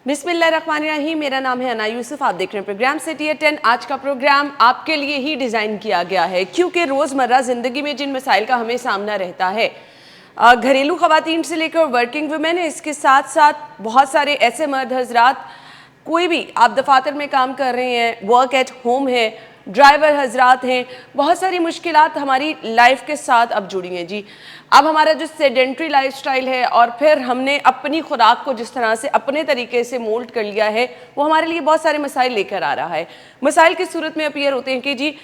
बिस्मिल्लाहिर्रहमानिर्रहीम। मेरा नाम है अना यूसुफ। आप देख रहे हैं प्रोग्राम सिटी एट 10। आज का प्रोग्राम आपके लिए ही डिज़ाइन किया गया है क्योंकि रोज़मर्रा ज़िंदगी में जिन मसाइल का हमें सामना रहता है, घरेलू ख़वातीन से लेकर वर्किंग वुमेन है, इसके साथ साथ बहुत सारे ऐसे मर्द हजरात, कोई भी आप दफातर में काम कर रहे हैं, वर्क एट होम है, ड्राइवर हजरात हैं, बहुत सारी मुश्किलात हमारी लाइफ के साथ अब जुड़ी हैं जी। अब हमारा जो सेडेंट्री लाइफस्टाइल है और फिर हमने अपनी खुराक को जिस तरह से अपने तरीके से मोल्ड कर लिया है, वो हमारे लिए बहुत सारे मसाइल लेकर आ रहा है। मसाइल की सूरत में अपीयर होते हैं कि जी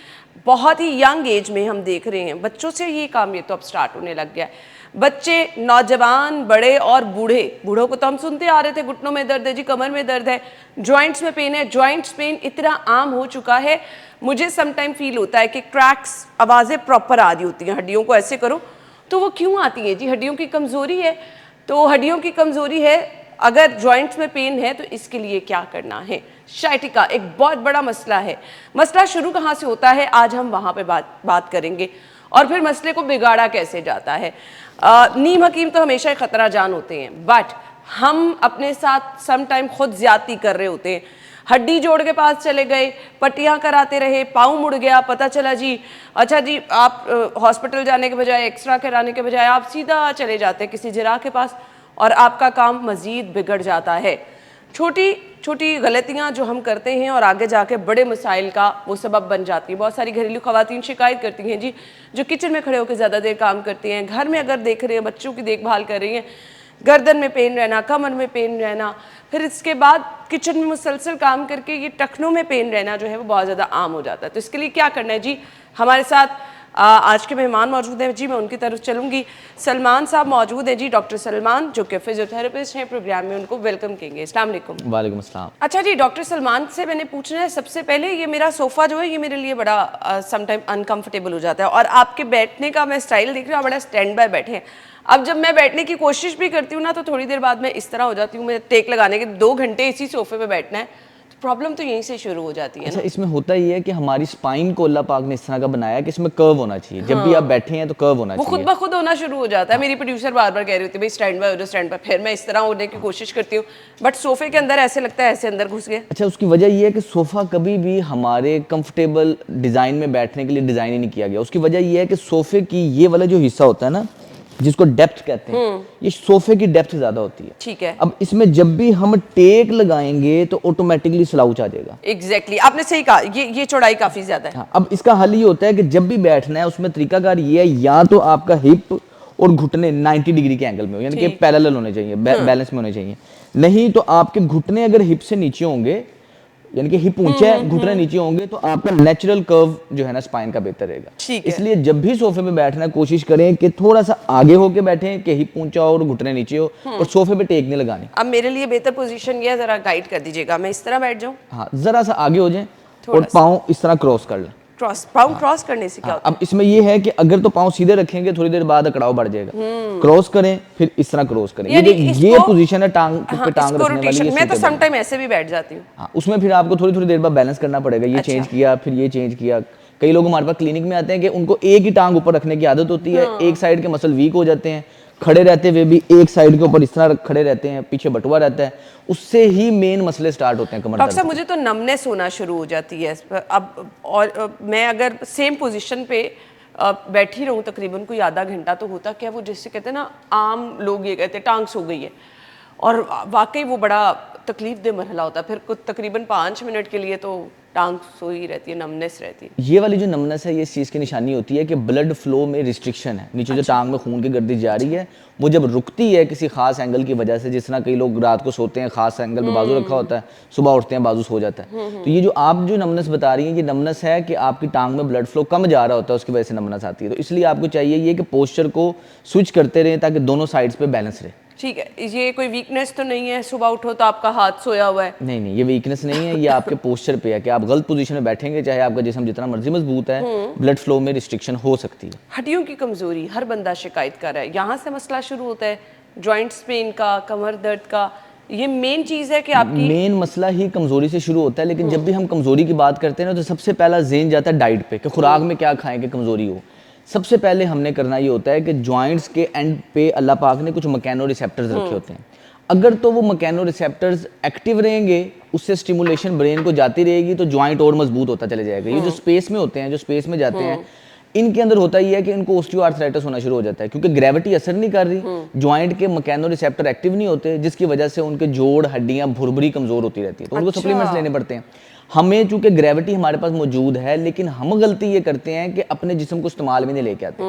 बहुत ही यंग एज में हम देख रहे हैं बच्चों से ये काम ये तो अब स्टार्ट होने लग गया है। बच्चे, नौजवान, बड़े और बूढ़े, बूढ़ों को तो हम सुनते आ रहे थे घुटनों में दर्द है जी, कमर में दर्द है, जॉइंट्स में पेन है। जॉइंट्स पेन इतना आम हो चुका है, मुझे समटाइम फील होता है कि क्रैक्स, आवाज़ें प्रॉपर आ रही होती हैं। हड्डियों को ऐसे करो तो वो क्यों आती है जी? हड्डियों की कमज़ोरी है। तो हड्डियों की कमज़ोरी है, अगर जॉइंट्स में पेन है तो इसके लिए क्या करना है? शाइटिका एक बहुत बड़ा मसला है। मसला शुरू कहाँ से होता है, आज हम वहाँ पे बात करेंगे। और फिर मसले को बिगाड़ा कैसे जाता है। नीम हकीम तो हमेशा ही ख़तरा जान होते हैं, बट हम अपने साथ सम टाइम खुद ज़्यादती कर रहे होते हैं। हड्डी जोड़ के पास चले गए, पट्टियाँ कराते रहे, पाँव मुड़ गया, पता चला जी अच्छा जी आप हॉस्पिटल जाने के बजाय, एक्सरा कराने के बजाय आप सीधा चले जाते हैं किसी जराह के पास और आपका काम मज़ीद बिगड़ जाता है। छोटी छोटी गलतियाँ जो हम करते हैं और आगे जाके बड़े मसाइल का वो सबब बन जाती है। बहुत सारी घरेलू ख़वातीन शिकायत करती हैं जी, जो किचन में खड़े होकर ज़्यादा देर काम करती हैं, घर में अगर देख रहे हैं, बच्चों की देखभाल कर रही हैं, गर्दन में पेन रहना, कमर में पेन रहना, फिर इसके बाद किचन में मुसलसल काम करके ये टखनों में पेन रहना जो है वो बहुत ज़्यादा आम हो जाता है। तो इसके लिए क्या करना है जी? हमारे साथ आज के मेहमान मौजूद हैं जी, मैं उनकी तरफ चलूँगी। सलमान साहब मौजूद हैं जी, डॉक्टर सलमान, जो कि फिजियोथेरेपिस्ट हैं। प्रोग्राम में उनको वेलकम कहेंगे। अस्सलाम वालेकुम। वालेकुम अस्सलाम। अच्छा जी, डॉक्टर सलमान से मैंने पूछना है सबसे पहले, ये मेरा सोफ़ा जो है ये मेरे लिए बड़ा समटाइम अनकम्फर्टेबल हो जाता है और आपके बैठने का मैं स्टाइल देख रही हूँ, बड़ा स्टैंड बाय बैठे हैं। अब जब मैं बैठने की कोशिश भी करती हूँ ना तो थोड़ी देर बाद मैं इस तरह हो जाती हूँ, मैं टेक लगाने के 2 घंटे इसी सोफे पे बैठना है, तो प्रॉब्लम तो यहीं से शुरू हो जाती है। अच्छा, इसमें होता ही है कि हमारी स्पाइन को अल्लाह पाक ने इस तरह का बनाया कि इसमें कर्व होना चाहिए। जब भी आप बैठे हैं तो कर्व होना चाहिए। वो खुद ब खुद होना शुरू हो जाता है। मेरी प्रोड्यूसर बार बार कह रही होती है भाई स्टैंड बाय हो जाओ, स्टैंड बाय। फिर मैं इस तरह होने की कोशिश करती हूँ, बट सोफे के अंदर ऐसे लगता है ऐसे अंदर घुस गए। अच्छा, उसकी वजह ये है कि सोफ़ा कभी भी हमारे कंफर्टेबल डिज़ाइन में बैठने के लिए डिज़ाइन ही नहीं किया गया। उसकी वजह ये है कि सोफ़े की ये वाला जो हिस्सा होता है ना, जिसको डेप्थ कहते हैं, ये सोफे की डेप्थ ज्यादा होती है। ठीक है। अब इसमें जब भी हम टेक लगाएंगे तो ऑटोमेटिकली स्लाउच आ जाएगा। एग्जैक्टली, आपने सही कहा, ये चौड़ाई काफी ज्यादा है। हाँ, अब इसका हल ये होता है कि जब भी बैठना है उसमें तरीकाकार ये है, या तो आपका हिप और घुटने 90 डिग्री के एंगल में हो, यानी कि पैरेलल होने चाहिए, बैलेंस में होने चाहिए। नहीं तो आपके घुटने अगर हिप से नीचे होंगे, यानी कि हिप ऊंचा है, घुटने नीचे होंगे, तो आपका नेचुरल कर्व जो है ना स्पाइन का बेहतर रहेगा। इसलिए जब भी सोफे पे बैठना है कोशिश करें कि थोड़ा सा आगे होके बैठें कि हिप ऊंचा हो और घुटने नीचे हो, और सोफे पे टेक नहीं लगानी। अब मेरे लिए बेहतर पोजीशन ये है, जरा गाइड कर दीजिएगा। मैं इस तरह बैठ जाऊं? हाँ, जरा सा आगे हो जाए और पाँव इस तरह क्रॉस कर लें। पाँव क्रॉस करने से क्या होता है? अब इसमें ये है कि अगर तो पाँव सीधे रखेंगे थोड़ी देर बाद अकड़ाव बढ़ जाएगा। क्रॉस करें, फिर इस तरह क्रॉस करें। ये पोजीशन है टांग पे टांग रखने वाली। मैं तो सम टाइम ऐसे भी बैठ जाती हूँ। हाँ, उसमें फिर आपको थोड़ी थोड़ी देर बाद बैलेंस करना पड़ेगा। ये चेंज किया, फिर ये चेंज किया। कई लोग हमारे पास क्लिनिक में आते हैं कि उनको एक ही टांग ऊपर रखने की आदत होती है, एक साइड के मसल वीक हो जाते हैं, खड़े रहते हुए भी एक साइड के ऊपर इस तरह खड़े रहते हैं, पीछे बटुआ रहता है, उससे ही मेन मसले स्टार्ट होते हैं कमर दर्द। डॉक्टर साहब, मुझे तो नमनेस होना शुरू हो जाती है अब, और मैं अगर सेम पोजीशन पे बैठी रहूं तकरीबन कोई आधा घंटा तो होता क्या, वो जैसे कहते हैं ना, आम लोग ये कहते हैं टांग सो गई है, और वाकई वो बड़ा तकलीफ दे मरहला होता है। फिर कुछ तकरीबन 5 मिनट के लिए तो टांग सोई रहती है, नमनेस रहती है। ये वाली जो नमनेस है, ये इस चीज़ की निशानी होती है कि ब्लड फ्लो में रिस्ट्रिक्शन है। नीचे जो टांग में खून की गर्दी जा रही है, वो जब रुकती है किसी खास एंगल की वजह से, जिस तरह कई लोग रात को सोते हैं खास एंगल पे बाजू रखा होता है, सुबह उठते हैं बाजू सो जाता है, तो ये जो आप जो नमनेस बता रही हैं, ये नमनेस है कि आपकी टांग में ब्लड फ्लो कम जा रहा होता है, उसकी वजह से नमनेस आती है। तो इसलिए आपको चाहिए ये कि पोस्चर को स्विच करते रहें ताकि दोनों साइड्स पे बैलेंस रहे। ठीक है, ये कोई वीकनेस तो नहीं है, सुबह उठो तो आपका हाथ सोया हुआ है? नहीं नहीं, ये वीकनेस नहीं है, ये आपके पोस्चर पे है कि आप गलत पोजीशन में बैठेंगे, चाहे आपका जिस्म जितना मर्जी मजबूत है, ब्लड फ्लो में रिस्ट्रिक्शन हो सकती है। हड्डियों की कमजोरी हर बंदा शिकायत कर रहा है, यहाँ से मसला शुरू होता है, जॉइंट्स पेन का, कमर दर्द का, ये मेन चीज है कि आपकी मेन मसला ही कमजोरी से शुरू होता है। लेकिन जब भी हम कमजोरी की बात करते हैं ना, तो सबसे पहला ज़हन जाता है डाइट पे कि खुराक में क्या खाएं कि कमजोरी हो। सबसे पहले हमने करना ये होता है कि जॉइंट्स के एंड पे अल्लाह पाक ने कुछ मैकेनो रिसेप्टर्स रखे होते हैं। अगर तो वो मैकेनो रिसेप्टर्स एक्टिव रहेंगे, उससे स्टिमुलेशन ब्रेन को जाती रहेगी तो जॉइंट और मजबूत होता चले जाएगा। ये जो स्पेस में होते हैं, जो स्पेस में जाते हैं, इनके अंदर होता ही है कि इनको ऑस्टियोआर्थराइटिस होना शुरू हो जाता है, क्योंकि ग्रेविटी असर नहीं कर रही, जॉइंट के मैकेनो रिसेप्टर एक्टिव नहीं होते, जिसकी वजह से उनके जोड़, हड्डियां, भुरभुरी कमजोर होती रहती है, तो उनको सप्लीमेंट्स लेने पड़ते हैं। हमें चूंकि ग्रेविटी हमारे पास मौजूद है, लेकिन हम गलती ये करते हैं कि अपने जिस्म को इस्तेमाल में नहीं लेके आते।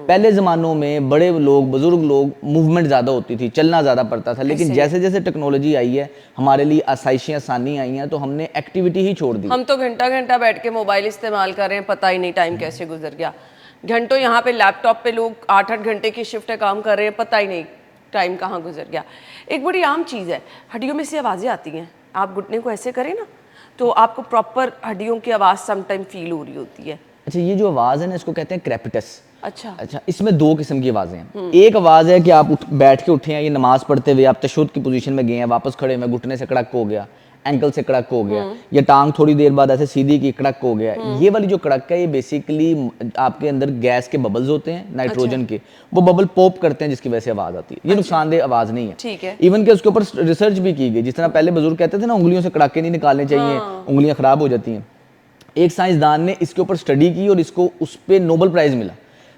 पहले ज़मानों में बड़े लोग, बुजुर्ग लोग, मूवमेंट ज़्यादा होती थी, चलना ज़्यादा पड़ता था, लेकिन जैसे जैसे टेक्नोलॉजी आई है, हमारे लिए आसाइशें, आसानी आई हैं, तो हमने एक्टिविटी ही छोड़ दी। हम तो घंटा घंटा बैठ के मोबाइल इस्तेमाल कर रहे हैं, पता ही नहीं टाइम कैसे गुजर गया। घंटों यहाँ पे लैपटॉप पे लोग 8-8 घंटे की शिफ्ट काम कर रहे हैं, पता ही नहीं टाइम कहाँ गुजर गया। एक बड़ी आम चीज़ है, हड्डियों में से आवाज़ें आती हैं, आप घुटने को ऐसे करें ना तो आपको प्रॉपर हड्डियों की आवाज़ सम टाइम फील हो रही होती है। अच्छा, ये जो आवाज़ है ना, इसको कहते हैं क्रेपिटस। अच्छा, इसमें दो किस्म की आवाज़ें हैं। एक आवाज़ है कि आप बैठ के उठे हैं, ये नमाज पढ़ते हुए आप तशहुद की पोजीशन में गए हैं, वापस खड़े हुए, घुटने से कड़क हो गया, एंकल से कड़क हो गया, या टांग थोड़ी देर बाद ऐसे सीधी की कड़क हो गया। ये वाली जो कड़क है, ये बेसिकली आपके अंदर गैस के बबल्स होते हैं, नाइट्रोजन के, वो बबल पॉप करते हैं, जिसकी वजह से आवाज़ आती है। ये नुकसानदेह आवाज़ नहीं है। ठीक है। इवन के उसके ऊपर रिसर्च भी की गई, जिस तरह पहले बुजुर्ग कहते थे ना, उंगलियों से कड़ाके नहीं निकालने चाहिए, उंगलियां खराब हो जाती हैं। एक साइंसदान ने इसके ऊपर स्टडी की और इसको उस पर नोबेल प्राइज मिला।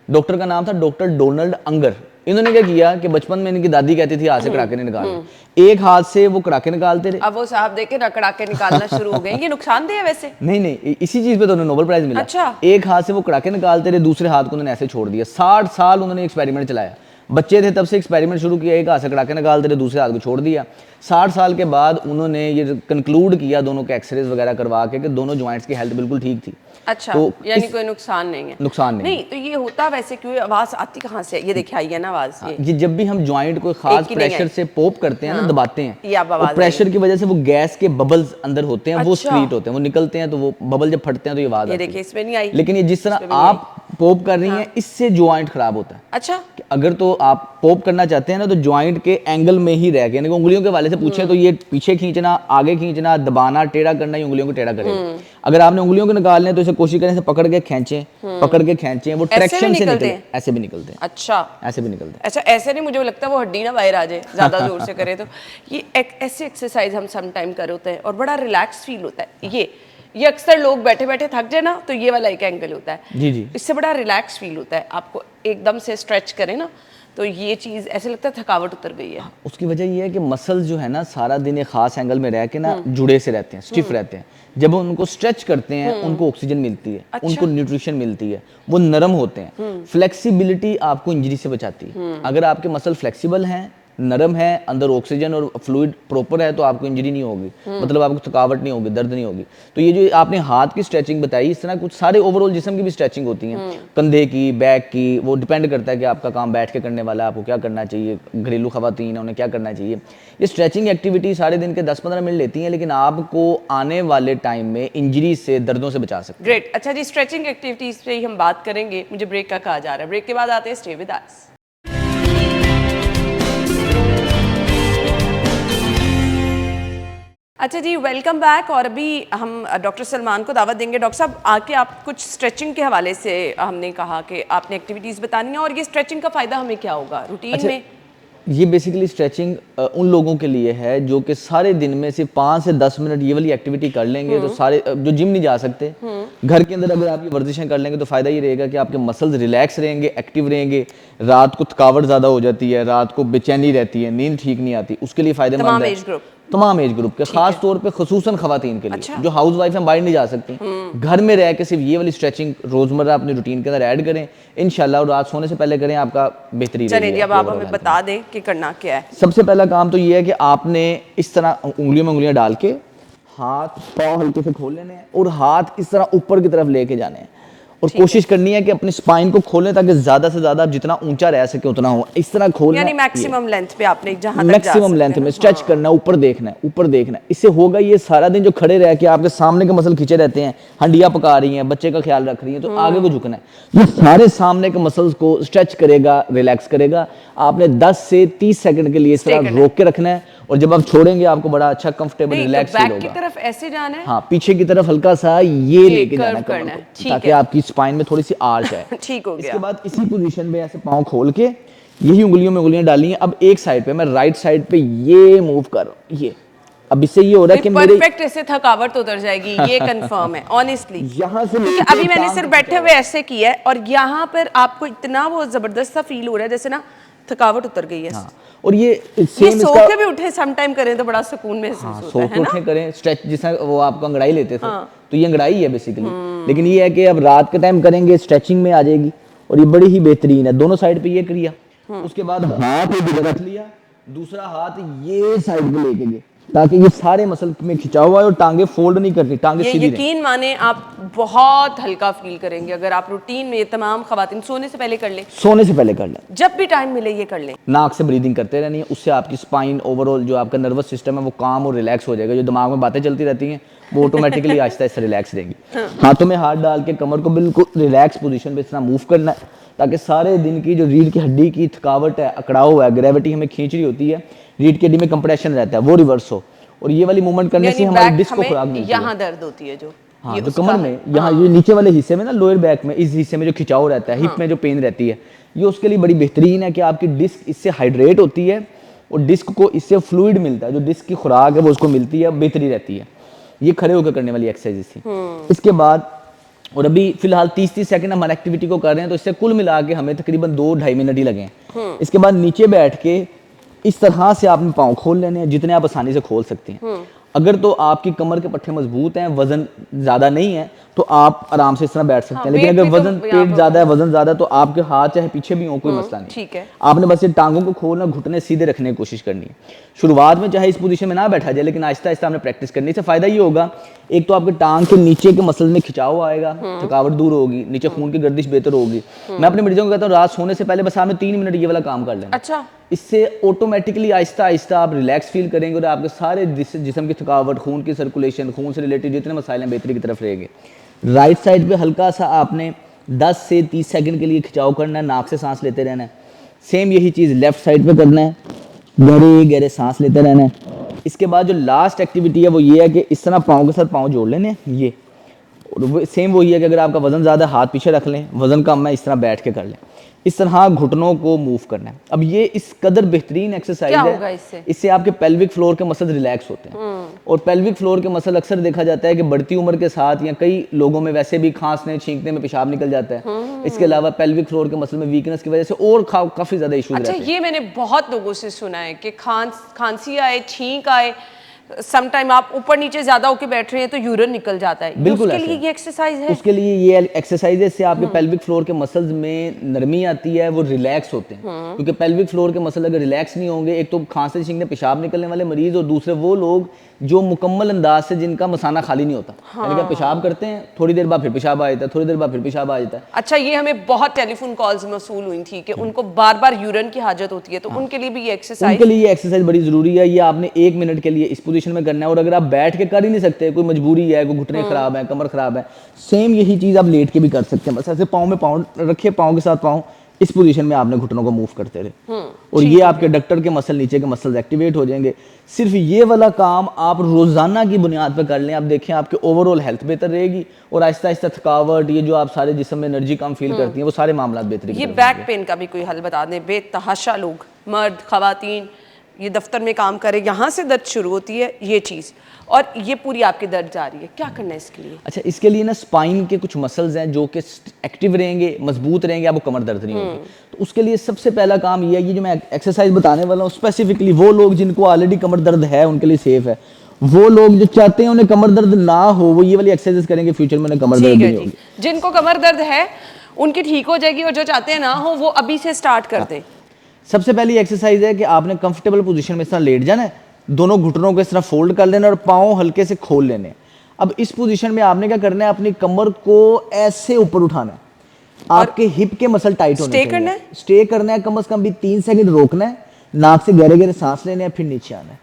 डॉक्टर का नाम था डॉक्टर डोनाल्ड अंगर। इन्होंने क्या किया कि बचपन में इनकी दादी कहती थी हाथ से कड़ाके नहीं निकालने, एक हाथ से वो कड़ाके निकालते रहे। अब वो साहब देखे ना कड़ाके निकालना शुरू हो गए। ये नुकसानदेह है वैसे? नहीं, इसी चीज पे तो उन्हें नोबेल प्राइज मिला। अच्छा। एक हाथ से वो कड़ाके निकालते रहे, दूसरे हाथ को उन्होंने ऐसे छोड़ दिया। 60 साल उन्होंने एक्सपेरिमेंट चलाया। बच्चे थे तब से एक्सपेरिमेंट शुरू किया, एक हाथ से कड़ाके निकालते रहे, दूसरे हाथ को छोड़ दिया। 60 साल के बाद उन्होंने ये कंक्लूड किया, दोनों के एक्सरेज वगैरह करवा के, कि दोनों जॉइंट्स की हेल्थ बिल्कुल ठीक थी। अच्छा, तो यानी कोई नुकसान नहीं है? नुकसान नहीं। तो ये होता वैसे क्यों? आवाज आती कहाँ से? ये देखिए आई है ना आवाज। ये जब भी हम जॉइंट को खास प्रेशर से पॉप करते हैं ना, दबाते हैं, ये अब आवाज प्रेशर की वजह से वो गैस के बबल्स अंदर होते हैं, वो स्क्रीट होते हैं, वो निकलते हैं, तो वो बबल जब फटते हैं तो ये आवाज आती है। देखिए इसमें नहीं आई, लेकिन ये जिस तरह आप पॉप कर रही हैं, इससे जॉइंट खराब होता है। अच्छा, अगर तो आप पॉप करना चाहते हैं ना, तो जॉइंट के एंगल में ही रह के, यानी उंगलियों के वाले से पूछे तो ये पीछे खींचना, आगे खींचना, दबाना, टेढ़ा करना, ये उंगलियों को टेढ़ा करेगा। अगर आपने उंगलियों को निकालने तो इसे कोशिश करें, पकड़ के खींचें, पकड़ के खींचें, वो ट्रैक्शन से निकलते हैं। ऐसे भी निकलते हैं। अच्छा, ऐसे भी निकलते हैं। अच्छा, ऐसे नहीं, मुझे लगता है वो हड्डी ना बाहर आ जाए ज्यादा जोर से करे तो। ये ऐसे एक्सरसाइज हम सम टाइम कर होते हैं और बड़ा रिलैक्स फील होता है। ये अक्सर लोग बैठे बैठे थक जाए ना, तो ये वाला एक एंगल होता है जी, इससे बड़ा रिलैक्स फील होता है। आपको एकदम से स्ट्रेच करें ना, तो ये चीज ऐसे लगता है थकावट उतर गई है। उसकी वजह ये है कि मसल्स जो है ना, सारा दिन एक खास एंगल में रह के ना जुड़े से रहते हैं, स्टिफ रहते हैं। जब उनको स्ट्रेच करते हैं, उनको ऑक्सीजन मिलती है, उनको न्यूट्रिशन मिलती है, वो नरम होते हैं। फ्लेक्सिबिलिटी आपको इंजरी से बचाती है। अगर आपके मसल फ्लेक्सिबल हैं, नरम है, अंदर ऑक्सीजन और फ्लूइड प्रॉपर है, तो आपको इंजरी नहीं होगी, मतलब आपको थकावट नहीं होगी, दर्द नहीं होगी। तो ये जो आपने हाथ की स्ट्रेचिंग बताई, इस तरह कुछ सारे ओवरऑल जिस्म की भी स्ट्रेचिंग होती हैं, कंधे की, बैक की, वो डिपेंड करता है कि आपका काम बैठ के करने वाला है, आपको क्या करना चाहिए। घरेलू खवातीन है, उन्हें क्या करना चाहिए। ये स्ट्रेचिंग एक्टिविटी सारे दिन के 10-15 मिनट लेती हैं, लेकिन आपको आने वाले टाइम में इंजरी से, दर्दों से बचा सकते हैं। ग्रेट। अच्छा जी, स्ट्रेचिंग एक्टिविटीज पे ही हम बात करेंगे। मुझे ब्रेक का कहा जा रहा है, ब्रेक के बाद आते हैं। स्टे विद अस। अच्छा जी, वेलकम बैक। और अभी हम डॉक्टर सलमान को दावत देंगे। डॉक्टर साहब आके आप कुछ स्ट्रेचिंग के हवाले से हमने कहा कि आपने एक्टिविटीज़ बतानी है, और ये स्ट्रेचिंग का फ़ायदा हमें क्या होगा रूटीन में? ये बेसिकली स्ट्रेचिंग उन लोगों के लिए है जो कि सारे दिन में सिर्फ 5 से 10 मिनट ये वाली एक्टिविटी कर लेंगे, तो सारे जो जिम नहीं जा सकते, घर के अंदर अगर आप ये वर्जिशें कर लेंगे, तो फ़ायदा ये रहेगा कि आपके मसल्स रिलैक्स रहेंगे, एक्टिव रहेंगे। रात को थकावट ज़्यादा हो जाती है, रात को बेचैनी रहती है, नींद ठीक नहीं आती, उसके लिए फ़ायदेमंद है। तमाम एज ग्रुप के, खास तौर पे खुसूसन खवातीन के लिए। अच्छा। जो हाउस वाइफ हैं, बाहर नहीं जा सकती, घर में रह के सिर्फ ये वाली स्ट्रेचिंग रोजमर्रा अपनी रूटीन के अंदर ऐड करें इंशाल्लाह, और रात सोने से पहले करें, आपका बेहतरीन रहेगा। चलिए अब आप हमें बता दें कि करना क्या है। सबसे पहला काम तो ये है कि आपने इस तरह उंगलियों में उंगलियां डाल के हाथ पाँव हल्के से खोल लेने हैं, और हाथ इस तरह ऊपर की तरफ लेके जाने हैं, और कोशिश करनी है कि अपनी स्पाइन को खोलें, ताकि ज्यादा से ज्यादा जितना ऊंचा रह सके उतना हो। इस तरह खोलना, यानी मैक्सिमम लेंथ पे आपने जहां तक मैक्सिमम लेंथ में स्ट्रेच करना, ऊपर देखना है, ऊपर देखना है। इससे होगा ये सारा दिन जो खड़े रह के आपके सामने के मसल खींचे रहते हैं, हंडियां पका रही हैं, बच्चे का ख्याल रख रही हैं, तो आगे को झुकना है। ये सारे सामने के मसल्स को स्ट्रेच करेगा, रिलैक्स करेगा। आपने 10 से 30 सेकंड के लिए इस तरह रोक के रखना है, और जब आप छोड़ेंगे आपको बड़ा अच्छा कंफर्टेबल रिलैक्स फील होगा। बैक की तरफ ऐसे जाना है, हाँ, पीछे की तरफ हल्का सा ये लेके जाना है, ताकि आपकी स्पाइन में थोड़ी सी आर्च है। ठीक हो गया। इसके बाद इसी पोजीशन में ऐसे पाँव खोल के यही उंगलियों में उंगलियां डाली हैं। अब एक साइड पे मैं राइट साइड पे ये मूव कर रहा हूँ, ये अब इससे ये हो रहा है कि मेरे परफेक्ट इससे थकावट तो उतर जाएगी, ये कंफर्म है ऑनेस्टली। यहाँ से क्योंकि लेके अभी मैंने टांग सिर्फ तक बैठे हुए ऐसे किया है और यहाँ पर आपको इतना वो जबरदस्त सा फील हो रहा है जैसे ना थकावट उतर गई है। हाँ, और ये ये सेम सो इसका के भी उठे सम टाइम करें तो बड़ा सुकून महसूस हाँ, होता सो है के ना। उठे करें स्ट्रेच, जिसमें वो आपको अंगड़ाई लेते थे तो ये अंगड़ाई है बेसिकली। लेकिन ये है कि अब रात के टाइम करेंगे स्ट्रेचिंग में आ जाएगी, और ये बड़ी ही बेहतरीन है। दोनों साइड पे ये किया, उसके बाद हाथ इधर रख लिया, दूसरा हाथ ये साइड पे लेके गए ताकि ये सारे मसल में खिंचाव आए और टांगे फोल्ड नहीं करनी, टांगे ये सीधी रहें। यकीन माने आप बहुत हल्का फील करेंगे अगर आप रूटीन में ये तमाम खवातीन सोने से पहले कर लें, सोने से पहले कर लें, जब भी टाइम मिले ये कर लें। नाक से ब्रीदिंग करते रहनी है, उससे आपकी स्पाइन ओवरऑल जो आपका नर्वस सिस्टम है वो काम और रिलैक्स हो जाएगा। जो दिमाग में बातें चलती रहती हैं वो ऑटोमेटिकली आहिस्ता आहिस्ता रिलैक्स रहेंगी। हाथों में हाथ डाल के कमर को बिल्कुल रिलैक्स पोजीशन पे इस तरह मूव करना है ताकि सारे दिन की जो रीढ़ की हड्डी की थकावट है, अकड़ाव है, ग्रेविटी हमें खींच रही होती है, रीढ़ की हड्डी में कंप्रेशन रहता है, वो रिवर्स हो। और ये वाली मूवमेंट करने से हमारे डिस्क को खुराक मिलती है। यहाँ दर्द होती है जो हाँ, ये जो उसका कमर है। में यहाँ ये नीचे वाले हिस्से में ना, लोअर बैक में इस हिस्से में जो खिंचाव रहता है, हिप में जो पेन रहती है, ये उसके लिए बड़ी बेहतरीन है कि आपकी डिस्क इससे हाइड्रेट होती है और डिस्क को इससे फ्लूइड मिलता है, जो डिस्क की खुराक है वो उसको मिलती है, बेहतरी रहती है। ये खड़े होकर करने वाली एक्सरसाइज थी। इसके बाद और अभी फिलहाल 30-30 सेकंड हम एक्टिविटी को कर रहे हैं, तो इससे कुल मिला के हमें तकरीबन 2-2.5 मिनट ही लगे हैं। इसके बाद नीचे बैठ के इस तरह से आपने पाँव खोल लेने हैं जितने आप आसानी से खोल सकते हैं। अगर तो आपकी कमर के पट्टे मजबूत हैं, वजन ज्यादा नहीं है, तो आप आराम से इस तरह बैठ सकते हैं। लेकिन अगर वजन पेट ज्यादा है, वजन ज्यादा, तो आपके हाथ चाहे पीछे भी हो, कोई मसला नहीं। ठीक है, आपने बस ये टांगों को खोलना, घुटने सीधे रखने की कोशिश करनी है। शुरुआत में चाहे इस पोजीशन में ना बैठा जाए, लेकिन आहिस्ता आहिस्ता आपने प्रैक्टिस करनी। से फायदा ये होगा, एक तो आपके टांग के नीचे के मसल में खिंचाव आएगा, थकावट दूर होगी, नीचे खून की गर्दिश बेहतर होगी। मैं अपने मरीजों को कहता हूँ रात सोने से पहले बस आपने 3 मिनट ये वाला काम कर लेना। अच्छा, इससे ऑटोमेटिकली आहिस्ता आहिस्ता आप रिलैक्स फील करेंगे और आपके सारे जिस्म की थकावट, खून की सर्कुलेशन, खून से रिलेटेड जितने मसाइल हैं, बेहतरी की तरफ रहेंगे। राइट साइड पे हल्का सा आपने 10 से 30 सेकंड के लिए खिंचाव करना है, नाक से सांस लेते रहना है। सेम यही चीज़ लेफ्ट साइड पे करना है, गहरे गहरे सांस लेते रहना है। इसके बाद जो लास्ट एक्टिविटी है वो ये है कि इस तरह पाँव के साथ पाँव जोड़ लेने ये, और सेम वही है कि अगर आपका वजन ज़्यादा हाथ पीछे रख लें, वजन कम है इस तरह बैठ के कर लें। इस तरह घुटनों को मूव करना है। अब ये इस कदर बेहतरीन एक्सरसाइज है, इससे आपके पेल्विक फ्लोर के मसल रिलैक्स होते हैं। और पेल्विक फ्लोर के मसल अक्सर देखा जाता है कि बढ़ती उम्र के साथ या कई लोगों में वैसे भी खांसने छींकने में पेशाब निकल जाता है। इसके अलावा पेल्विक फ्लोर के मसल में वीकनेस की वजह से और काफी ज्यादा इशूज रहते हैं। अच्छा, ये मैंने बहुत लोगों से सुना है कि खांसी आए, छींक आए, सम टाइम आप ऊपर नीचे ज्यादा होकर बैठ रहे हैं तो यूरिन निकल जाता है। बिल्कुल, उसके लिए ये एक्सरसाइज है। उसके लिए ये एक्सरसाइज है, इससे आपके पेल्विक फ्लोर के मसल्स में नरमी आती है, वो रिलैक्स होते हैं। क्योंकि पेल्विक फ्लोर के मसल अगर रिलैक्स नहीं होंगे, एक तो खांसी छींकने पेशाब निकलने वाले मरीज, और दूसरे वो लोग जो मुकम्मल अंदाज से जिनका मसाना खाली नहीं होता, यानी कि पेशाब करते हैं, थोड़ी देर बाद फिर पेशाब आ जाता है, थोड़ी देर बाद फिर पेशाब आ जाता है। अच्छा, ये हमें बहुत टेलीफोन कॉल्स मौसूल हुई थी कि उनको बार बार यूरिन की हाजत होती है, तो उनके लिए भी ये एक्सरसाइज, उनके लिए ये एक्सरसाइज बड़ी जरूरी है। ये आपने 1 मिनट के लिए इस पोजीशन में करना है, और अगर आप बैठ के कर ही नहीं सकते, कोई मजबूरी है, कोई घुटने खराब है, कमर खराब है, सेम यही चीज आप लेट के भी कर सकते हैं। बस ऐसे पाँव में पाँव रखिए, पाँव के साथ पाँव इस पोजीशन में आपने घुटनों को मूव करते रहे, और ये आपके डक्टर के मसल, नीचे के मसल एक्टिवेट हो जाएंगे। सिर्फ ये वाला काम आप रोजाना की बुनियाद पर कर लें, आप देखें आपके ओवरऑल हेल्थ बेहतर रहेगी, और आहिस्ता आहिस्ता थकावट, ये जो आप सारे जिस्म में एनर्जी कम फील करती हैं, वो सारे मामला बेहतरी। ये बैक पेन का भी कोई हल बता दें। बेतहाशा लोग, मर्द खवातीन, ये दफ्तर में काम करे, यहाँ से दर्द शुरू होती है ये चीज़, और ये पूरी आपकी दर्द जा रही है, क्या करना है इसके लिए? अच्छा, इसके लिए ना स्पाइन के कुछ मसल्स हैं जो कि एक्टिव रहेंगे, मजबूत रहेंगे, आपको कमर दर्द नहीं होगी। तो उसके लिए सबसे पहला काम ये है, ये जो मैं एक्सरसाइज बताने वाला हूँ, स्पेसिफिकली वो लोग जिनको ऑलरेडी कमर दर्द है उनके लिए सेफ है। वो लोग जो चाहते हैं उन्हें कमर दर्द ना हो, वो ये वाली एक्सरसाइज करेंगे, फ्यूचर में उन्हें कमर दर्द नहीं होगी। जिनको कमर दर्द है उनकी ठीक हो जाएगी, और जो चाहते हैं ना हो वो अभी से स्टार्ट कर दें। सबसे पहली एक्सरसाइज है कि आपने कंफर्टेबल पोजीशन में इस तरह लेट जाना है, दोनों घुटनों को इस तरह फोल्ड कर लेना और पाँव हल्के से खोल लेने। अब इस पोजीशन में आपने क्या करना है, अपनी कमर को ऐसे ऊपर उठाना है, आपके हिप के मसल टाइट होने चाहिए। स्टे करना है, कम से कम भी 3 सेकंड रोकना है, नाक से गहरे गहरे सांस लेने हैं, फिर नीचे आना है,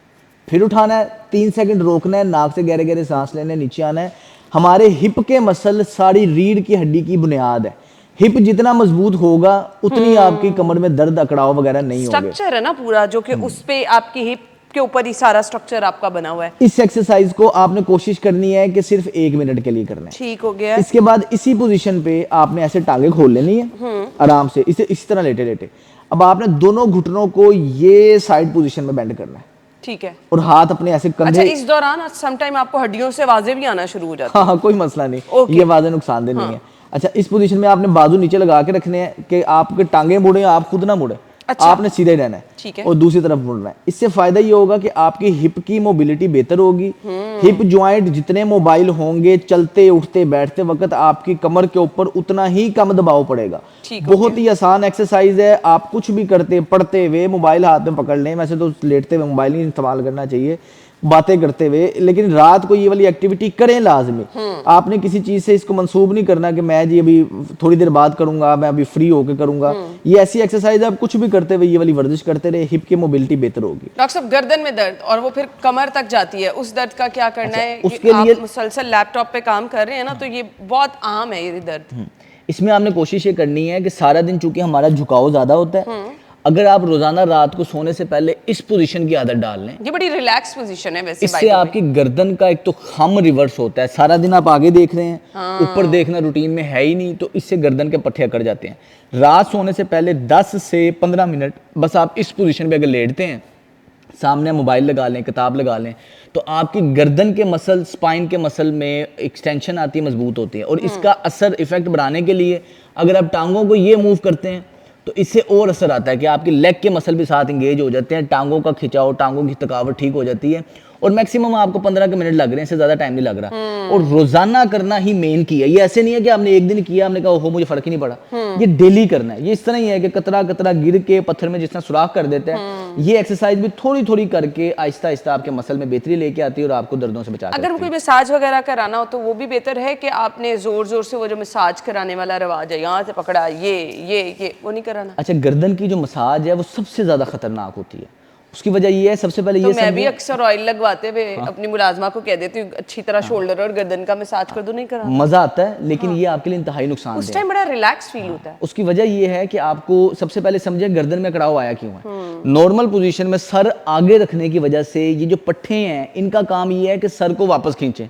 फिर उठाना है, 3 सेकंड रोकना है, नाक से गहरे गहरे सांस लेने, नीचे आना है। हमारे हिप के मसल सारी रीढ़ की हड्डी की बुनियाद है। हिप जितना मजबूत होगा उतनी आपकी कमर में दर्द, अकड़ाव वगैरह नहीं होगा। स्ट्रक्चर है ना पूरा, जो कि उस पे आपकी हिप के ऊपर ही सारा स्ट्रक्चर आपका बना हुआ है। इस एक्सरसाइज को आपने कोशिश करनी है कि सिर्फ 1 मिनट के लिए करना है। ठीक हो गया। इसके बाद इसी पोजीशन पे आपने ऐसे टांगे खोल लेनी है आराम से, इसे इस तरह लेटे लेटे। अब आपने दोनों घुटनों को ये साइड पोजीशन में बेंड करना है। ठीक है। और हाथ अपने ऐसे कंधे। अच्छा, इस दौरान सम टाइम आपको हड्डियों से आवाजें भी आना शुरू हो जाती हाँ हाँ, कोई मसला नहीं, Okay. ये आवाजें नुकसानदेह नहीं है। अच्छा, इस पोजीशन में आपने बाजू नीचे लगा के रखने हैं कि आपके टांगे मुड़े, आप खुद ना मुड़े। अच्छा। आपने सीधे रहना है। ठीक है। और दूसरी तरफ मुड़ना है। इससे फायदा ये होगा कि आपकी हिप की मोबिलिटी बेहतर होगी। हिप जॉइंट जितने मोबाइल होंगे, चलते उठते बैठते वक्त आपकी कमर के ऊपर उतना ही कम दबाव पड़ेगा। बहुत ही आसान एक्सरसाइज है। आप कुछ भी करते, पढ़ते हुए मोबाइल हाथ में पकड़ लें, वैसे तो लेटते हुए मोबाइल ही इस्तेमाल करना चाहिए, बातें करते हुए, लेकिन रात को ये वाली एक्टिविटी करें लाजमी। आपने किसी चीज से इसको मंसूब नहीं करना कि मैं जी अभी थोड़ी देर बाद करूंगा, मैं अभी फ्री होकर करूंगा। ये ऐसी एक्सरसाइज है, आप कुछ भी करते हुए ये वाली वर्जिश करते रहे, हिप की मोबिलिटी बेहतर होगी। डॉक्टर साहब, गर्दन में दर्द और वो फिर कमर तक जाती है, उस दर्द का क्या करना है? उसके लिए आप मुसलसल लैपटॉप पे काम कर रहे हैं ना, तो ये बहुत आम है ये दर्द। इसमें आपने कोशिश ये करनी है कि सारा दिन चूंकि हमारा झुकाव ज्यादा होता है, अगर आप रोजाना रात को सोने से पहले इस पोजीशन की आदत डाल लें, ये बड़ी रिलैक्स पोजीशन है वैसे। इससे आपकी गर्दन का एक तो खम रिवर्स होता है। सारा दिन आप आगे देख रहे हैं, ऊपर देखना रूटीन में है ही नहीं, तो इससे गर्दन के पट्टे अकड़ जाते हैं। रात सोने से पहले 10 से 15 मिनट बस आप इस पोजीशन पे अगर लेटते हैं, सामने मोबाइल लगा लें, किताब लगा लें, तो आपकी गर्दन के मसल, स्पाइन के मसल में एक्सटेंशन आती है, मजबूत होती है। और इसका असर इफेक्ट बढ़ाने के लिए अगर आप टांगों को ये मूव करते हैं तो इससे और असर आता है कि आपके लेग के मसल भी साथ इंगेज हो जाते हैं, टांगों का खिंचाव, टांगों की थकावट ठीक हो जाती है। और मैक्सिमम आपको 15 के मिनट लग रहे हैं, इससे ज्यादा टाइम नहीं लग रहा। और रोजाना करना ही मेन की है। ये ऐसे नहीं है कि आपने एक दिन किया, आपने कहा ओहो मुझे फर्क ही नहीं पड़ा। ये डेली करना है। ये इस तरह ही है कि कतरा कतरा गिर के पत्थर में जिस तरह सुराख कर देते हैं, ये एक्सरसाइज भी थोड़ी थोड़ी करके आहिस्ता आहिस्ता आपके मसल में बेहतरी लेके आती है और आपको दर्दों से बचाती है। अगर कोई मसाज वगैरह कराना हो तो वो भी बेहतर है कि आपने जोर जोर से वो जो मसाज कराने वाला रवाज है, यहाँ से पकड़ा, ये वो नहीं कराना? अच्छा, गर्दन की जो मसाज है वो सबसे ज्यादा खतरनाक होती है। उसकी वजह ये है, सबसे पहले तो ये मैं भी अक्सर ऑयल लगवाते हुए अपनी मुलाजमा को कह देती हूँ अच्छी तरह शोल्डर और गर्दन का मसाज कर दो, नहीं करा। मजा आता है, लेकिन ये आपके लिए इंतहाई नुकसान उस टाइम बड़ा रिलैक्स फील होता है। उसकी वजह ये है कि आपको सबसे पहले समझे गर्दन में कड़ाव आया क्यों है। नॉर्मल पोजीशन में सर आगे रखने की वजह से ये जो पट्टे हैं, इनका काम ये है कि सर को वापस खींचे।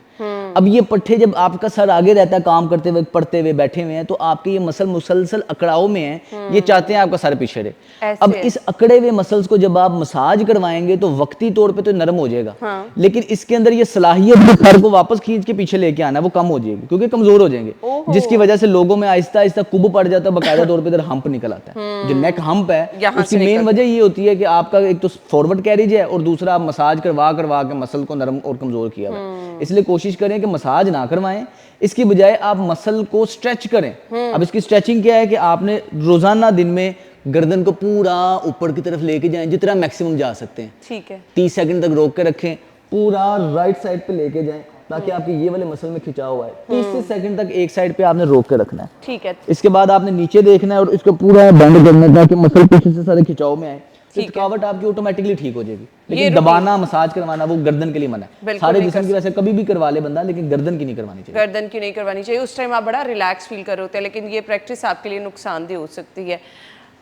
अब ये पट्टे जब आपका सर आगे रहता है काम करते हुए, पढ़ते हुए, बैठे हुए हैं, तो आपके ये मसल मुसलसल अकड़ाव में है। ये चाहते हैं आपका सर पीछे रहे। अब इस अकड़े हुए मसल्स को जब आप मसाज करवाएंगे तो वक्ती तौर पे तो नरम हो जाएगा, लेकिन इसके अंदर ये सलाहियत सर को वापस खींच के पीछे लेके आना वो कम हो जाएगी, क्योंकि कमजोर हो जाएंगे, जिसकी वजह से लोगों में आहिस्ता आहिस्ता कुब पड़ जाता है, बकायदा तौर पे इधर हम्प निकल आता है। जो नेक हम्प है उसकी मेन वजह ये होती है कि आपका एक तो फॉरवर्ड कैरिज है और दूसरा आप मसाज करवा करवा के मसल को नरम और कमजोर किया हुआ है। इसलिए कोशिश करें कि मसाज ना करवाएं, इसकी बजाय आप मसल को स्ट्रेच करें। अब इसकी स्ट्रेचिंग क्या है कि आपने रोजाना दिन में गर्दन को पूरा ऊपर की तरफ लेके जाएं, जितना मैक्सिमम जा सकते हैं। ठीक है। 30 सेकंड तक रोक के रखें, पूरा राइट साइड पे लेके जाएं ताकि आपके ये वाले मसल में खिंचाव हुआ है। 30 सेकंड तक एक साइड पे आपने रोक के रखना है। ठीक है। इसके बाद आपने नीचे देखना है और इसको पूरा बेंड करना है ताकि मसल पीछे से सारे खिंचाव में आए। थकावट आपकी ऑटोमेटिकली ठीक हो जाएगी। लेकिन दबाना, मसाज करवाना वो गर्दन के लिए मना है। सारे जिस्म की वैसे कभी भी करवा ले बंदा, लेकिन गर्दन की नहीं करवानी चाहिए। गर्दन की नहीं करवानी चाहिए। उस टाइम आप बड़ा रिलैक्स फील कर रहे होते हैं, लेकिन ये प्रैक्टिस आपके लिए नुकसानदेह हो सकती है।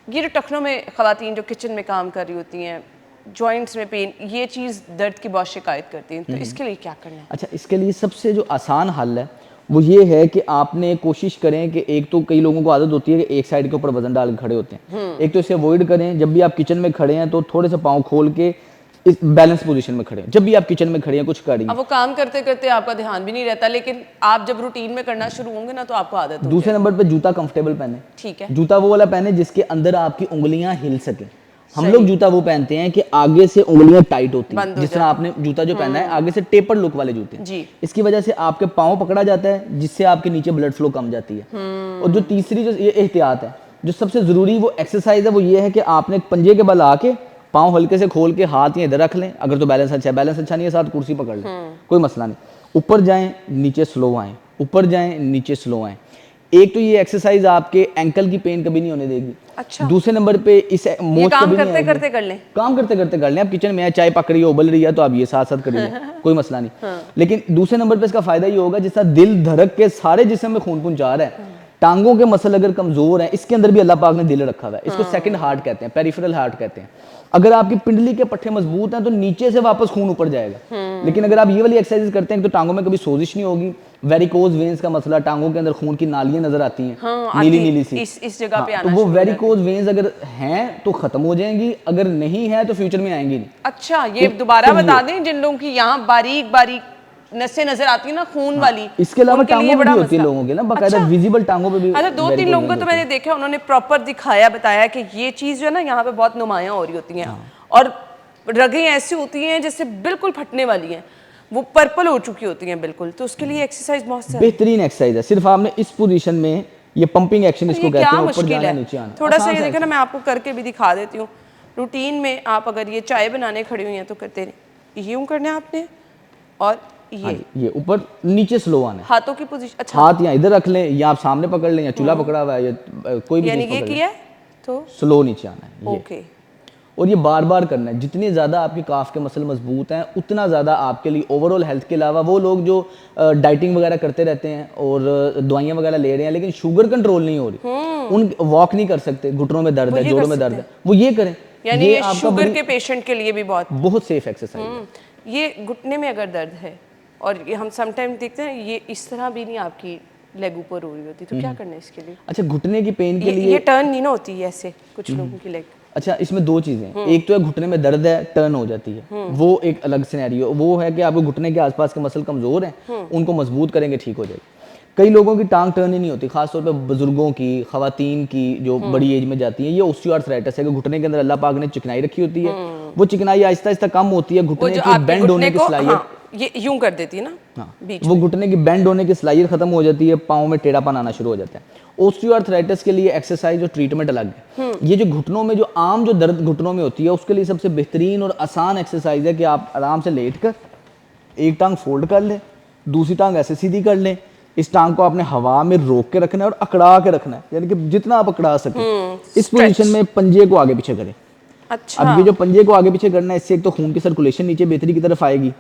ये जो टखनों में खवातीन जो किचन में काम कर रही होती हैं, जॉइंट्स में पेन, ये चीज़ दर्द की बहुत शिकायत करती हैं, तो इसके लिए क्या करना है? अच्छा, इसके लिए सबसे जो आसान हल है वो ये है कि आपने कोशिश करें कि एक तो कई लोगों को आदत होती है कि एक साइड के ऊपर वजन डाल के खड़े होते हैं। एक तो इसे अवॉइड करें। जब भी आप किचन में खड़े हैं तो थोड़े से पाँव खोल के इस बैलेंस पोजीशन में खड़े हैं। जब भी आप किचन में खड़े हैं, कुछ करिए। अब वो काम करते करते आपका ध्यान भी नहीं रहता, लेकिन आप जब रूटीन में करना शुरू होंगे ना तो आपको आदत हो दूसरे नंबर पे जूता कंफर्टेबल पहने। ठीक है। जूता वो वाला पहने जिसके अंदर आपकी उंगलियां हिल सके। हम लोग जूता वो पहनते हैं कि आगे से उंगलियां टाइट होती हैं, जिस तरह आपने जूता जो पहना है आगे से टेपर लुक वाले जूते हैं। जी। इसकी वजह से आपके पाँव पकड़ा जाता है, जिससे आपके नीचे ब्लड फ्लो कम जाती है। और जो तीसरी जो ये एहतियात है, जो सबसे जरूरी वो एक्सरसाइज है, वो ये है कि आपने पंजे के बल आके पाँव हल्के से खोल के हाथ ये इधर रख लें। अगर तो बैलेंस अच्छा है, बैलेंस अच्छा नहीं है साथ कुर्सी पकड़ लें, कोई मसला नहीं। ऊपर जाएं, नीचे स्लो आएं, ऊपर जाएं, नीचे स्लो आएं। एक तो ये एक्सरसाइज आपके एंकल की पेन कभी नहीं होने देगी। अच्छा। दूसरे नंबर पे इस मोच काम करते करते कर लें। काम करते करते कर लें। आप किचन में चाय पक रही है, उबल रही है, तो आप ये साथ साथ कर लें, कोई मसला नहीं। लेकिन दूसरे नंबर पे इसका फायदा ये होगा, जिस तरह दिल धड़क के सारे जिस्म में खून पुंज जा रहा है, टांगों के मसल अगर कमजोर हैं, इसके अंदर भी अल्लाह पाक ने दिल रखा हुआ है, इसको सेकंड हार्ट कहते हैं, पेरिफेरल हार्ट कहते हैं। अगर आपकी पिंडली के पट्टे मजबूत हैं तो नीचे से वापस खून ऊपर जाएगा। लेकिन अगर आप ये वाली एक्सरसाइज करते हैं तो टांगों में कभी सोजिश नहीं होगी। वेरिकोज वेन्स का मसला, टांगों के अंदर खून की नालियां नजर आती हैं, नीली नीली सी, इस जगह पे तो आना वो शुरू हो वेरिकोज वेन्स अगर हैं तो खत्म हो जाएंगी, अगर नहीं है तो फ्यूचर में आएंगी नहीं। अच्छा, ये दोबारा बता दें जिन लोगों की यहाँ बारीक बारीक नसें नजर आती है ना खून वाली, इसके अलावा उनके लिए टांगों पे बड़ा भी होती है मसला। लोगों के ना बाकायदा अच्छा। विजिबल टांगों पे भी। अच्छा, 2-3 लोगों को तो मैंने देखा, उन्होंने प्रॉपर दिखाया, बताया कि ये चीज जो है ना यहाँ पे बहुत नुमायां हो रही होती हैं, और रगें ऐसी होती हैं जैसे बिल्कुल फटने वाली हैं, वो पर्पल हो चुकी होती हैं बिल्कुल। तो उसके लिए एक्सरसाइज बहुत सारी बेहतरीन एक्सरसाइज है। सिर्फ आपने इस पोजीशन में, ये पंपिंग एक्शन इसको कहते हैं, ऊपर जाना नीचे आना। थोड़ा सा ये देखो ना, मैं आपको करके भी दिखा देती हूँ। रूटीन में आप अगर ये चाय बनाने खड़ी हुई हैं तो करते रहे, यूं करना है आपने, और ये ऊपर नीचे स्लो आना है, हाथों की पोजीशन। अच्छा, हाथ यहाँ इधर रख लें, या आप सामने पकड़ लें, या चूल्हा पकड़ा हुआ है, या कोई भी यानी चीज ये पकड़ लें, किया है तो स्लो नीचे आना है ये। ओके। और ये बार बार करना है। जितनी ज़्यादा आपके काफ के मसल मजबूत हैं उतना ज़्यादा आपके लिए ओवरऑल हेल्थ के अलावा, वो लोग जो डाइटिंग वगैरह करते रहते हैं और दवाइयाँ वगैरह ले रहे हैं लेकिन शुगर कंट्रोल नहीं हो रही, उन वॉक नहीं कर सकते, घुटनों में दर्द है, जोड़ों में दर्द है, वो ये करें। यानी ये शुगर के पेशेंट के लिए भी बहुत सेफ एक्सरसाइज है। ये घुटने में अगर दर्द है, और ये हम समटाइम देखते हैं ये इस तरह भी नहीं आपकी लेग ऊपर हो रही होती, तो क्या करना है इसके लिए? अच्छा, घुटने की पेन के लिए ये टर्न नहीं ना होती है ऐसे कुछ लोगों की लेग। अच्छा, इसमें दो चीजें हैं, एक तो है घुटने में दर्द है, टर्न हो जाती है, वो एक अलग सिनेरियो। वो है कि आपको घुटने के आसपास के मसल कमजोर हैं, उनको मजबूत करेंगे, ठीक हो जाएगी। कई लोगों की टांग टर्न ही नहीं होती, खासतौर पे बुजुर्गों की, खवातीन की जो बड़ी एज में जाती हैं, ये ऑस्टियोआर्थराइटिस है कि घुटने के अंदर अल्लाह पाक ने चिकनाई रखी होती है, वो चिकनाई आहिस्ता आहिस्ता कम होती है, घुटने की बेंड होने की सलाहियत ये यूं कर देती है ना, वो घुटने की बेंड होने की सलाहियत खत्म हो जाती है, पाँव में टेढ़ापन आना शुरू हो जाता है। ऑस्टियोआर्थराइटिस के लिए एक्सरसाइज और ट्रीटमेंट अलग है। ये जो घुटनों में जो आम जो दर्द घुटनों में होती है, उसके लिए सबसे बेहतरीन और आसान एक्सरसाइज है कि आप आराम से लेट कर एक टांग फोल्ड कर लें, दूसरी टांग ऐसे सीधी कर लें, इस टांग को आपने हवा में रोक के रखना है और अकड़ा के रखना है, यानी कि जितना आप अकड़ा सकें। इस पोजीशन में पंजे को आगे पीछे करें। अच्छा, अब ये जो पंजे को आगे पीछे करना है, इससे एक तो खून की सर्कुलेशन नीचे बेहतरी की तरफ आएगी,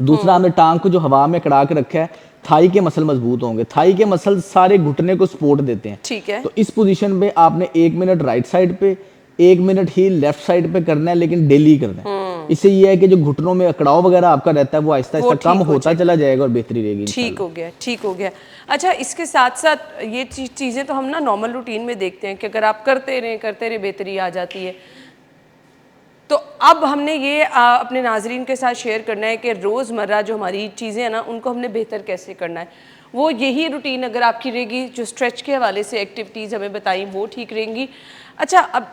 दूसरा हमने टांग को जो हवा में अकड़ा के रखा है, थाई के मसल मजबूत होंगे, थाई के मसल सारे घुटने को सपोर्ट देते हैं। ठीक है। तो इस पोजीशन में आपने 1 मिनट राइट साइड पे, 1 मिनट ही लेफ्ट साइड पे करना है, लेकिन डेली करना है। इससे ये है कि जो घुटनों में अकड़ाव वगैरह आपका रहता है वो आहिस्ता आहिस्ता कम होता चला जाएगा और बेहतरी रहेगी। ठीक हो गया, ठीक हो गया। अच्छा, इसके साथ साथ ये चीज़ें तो हम ना नॉर्मल रूटीन में देखते हैं कि अगर आप करते रहे बेहतरी आ जाती है। तो अब हमने ये अपने नाजरीन के साथ शेयर करना है कि रोज़मर्रा जो हमारी चीज़ें हैं ना, उनको हमने बेहतर कैसे करना है। वो यही रूटीन अगर आपकी रहेगी, जो स्ट्रेच के हवाले से एक्टिविटीज़ हमें बताई वो ठीक रहेंगी। अच्छा, अब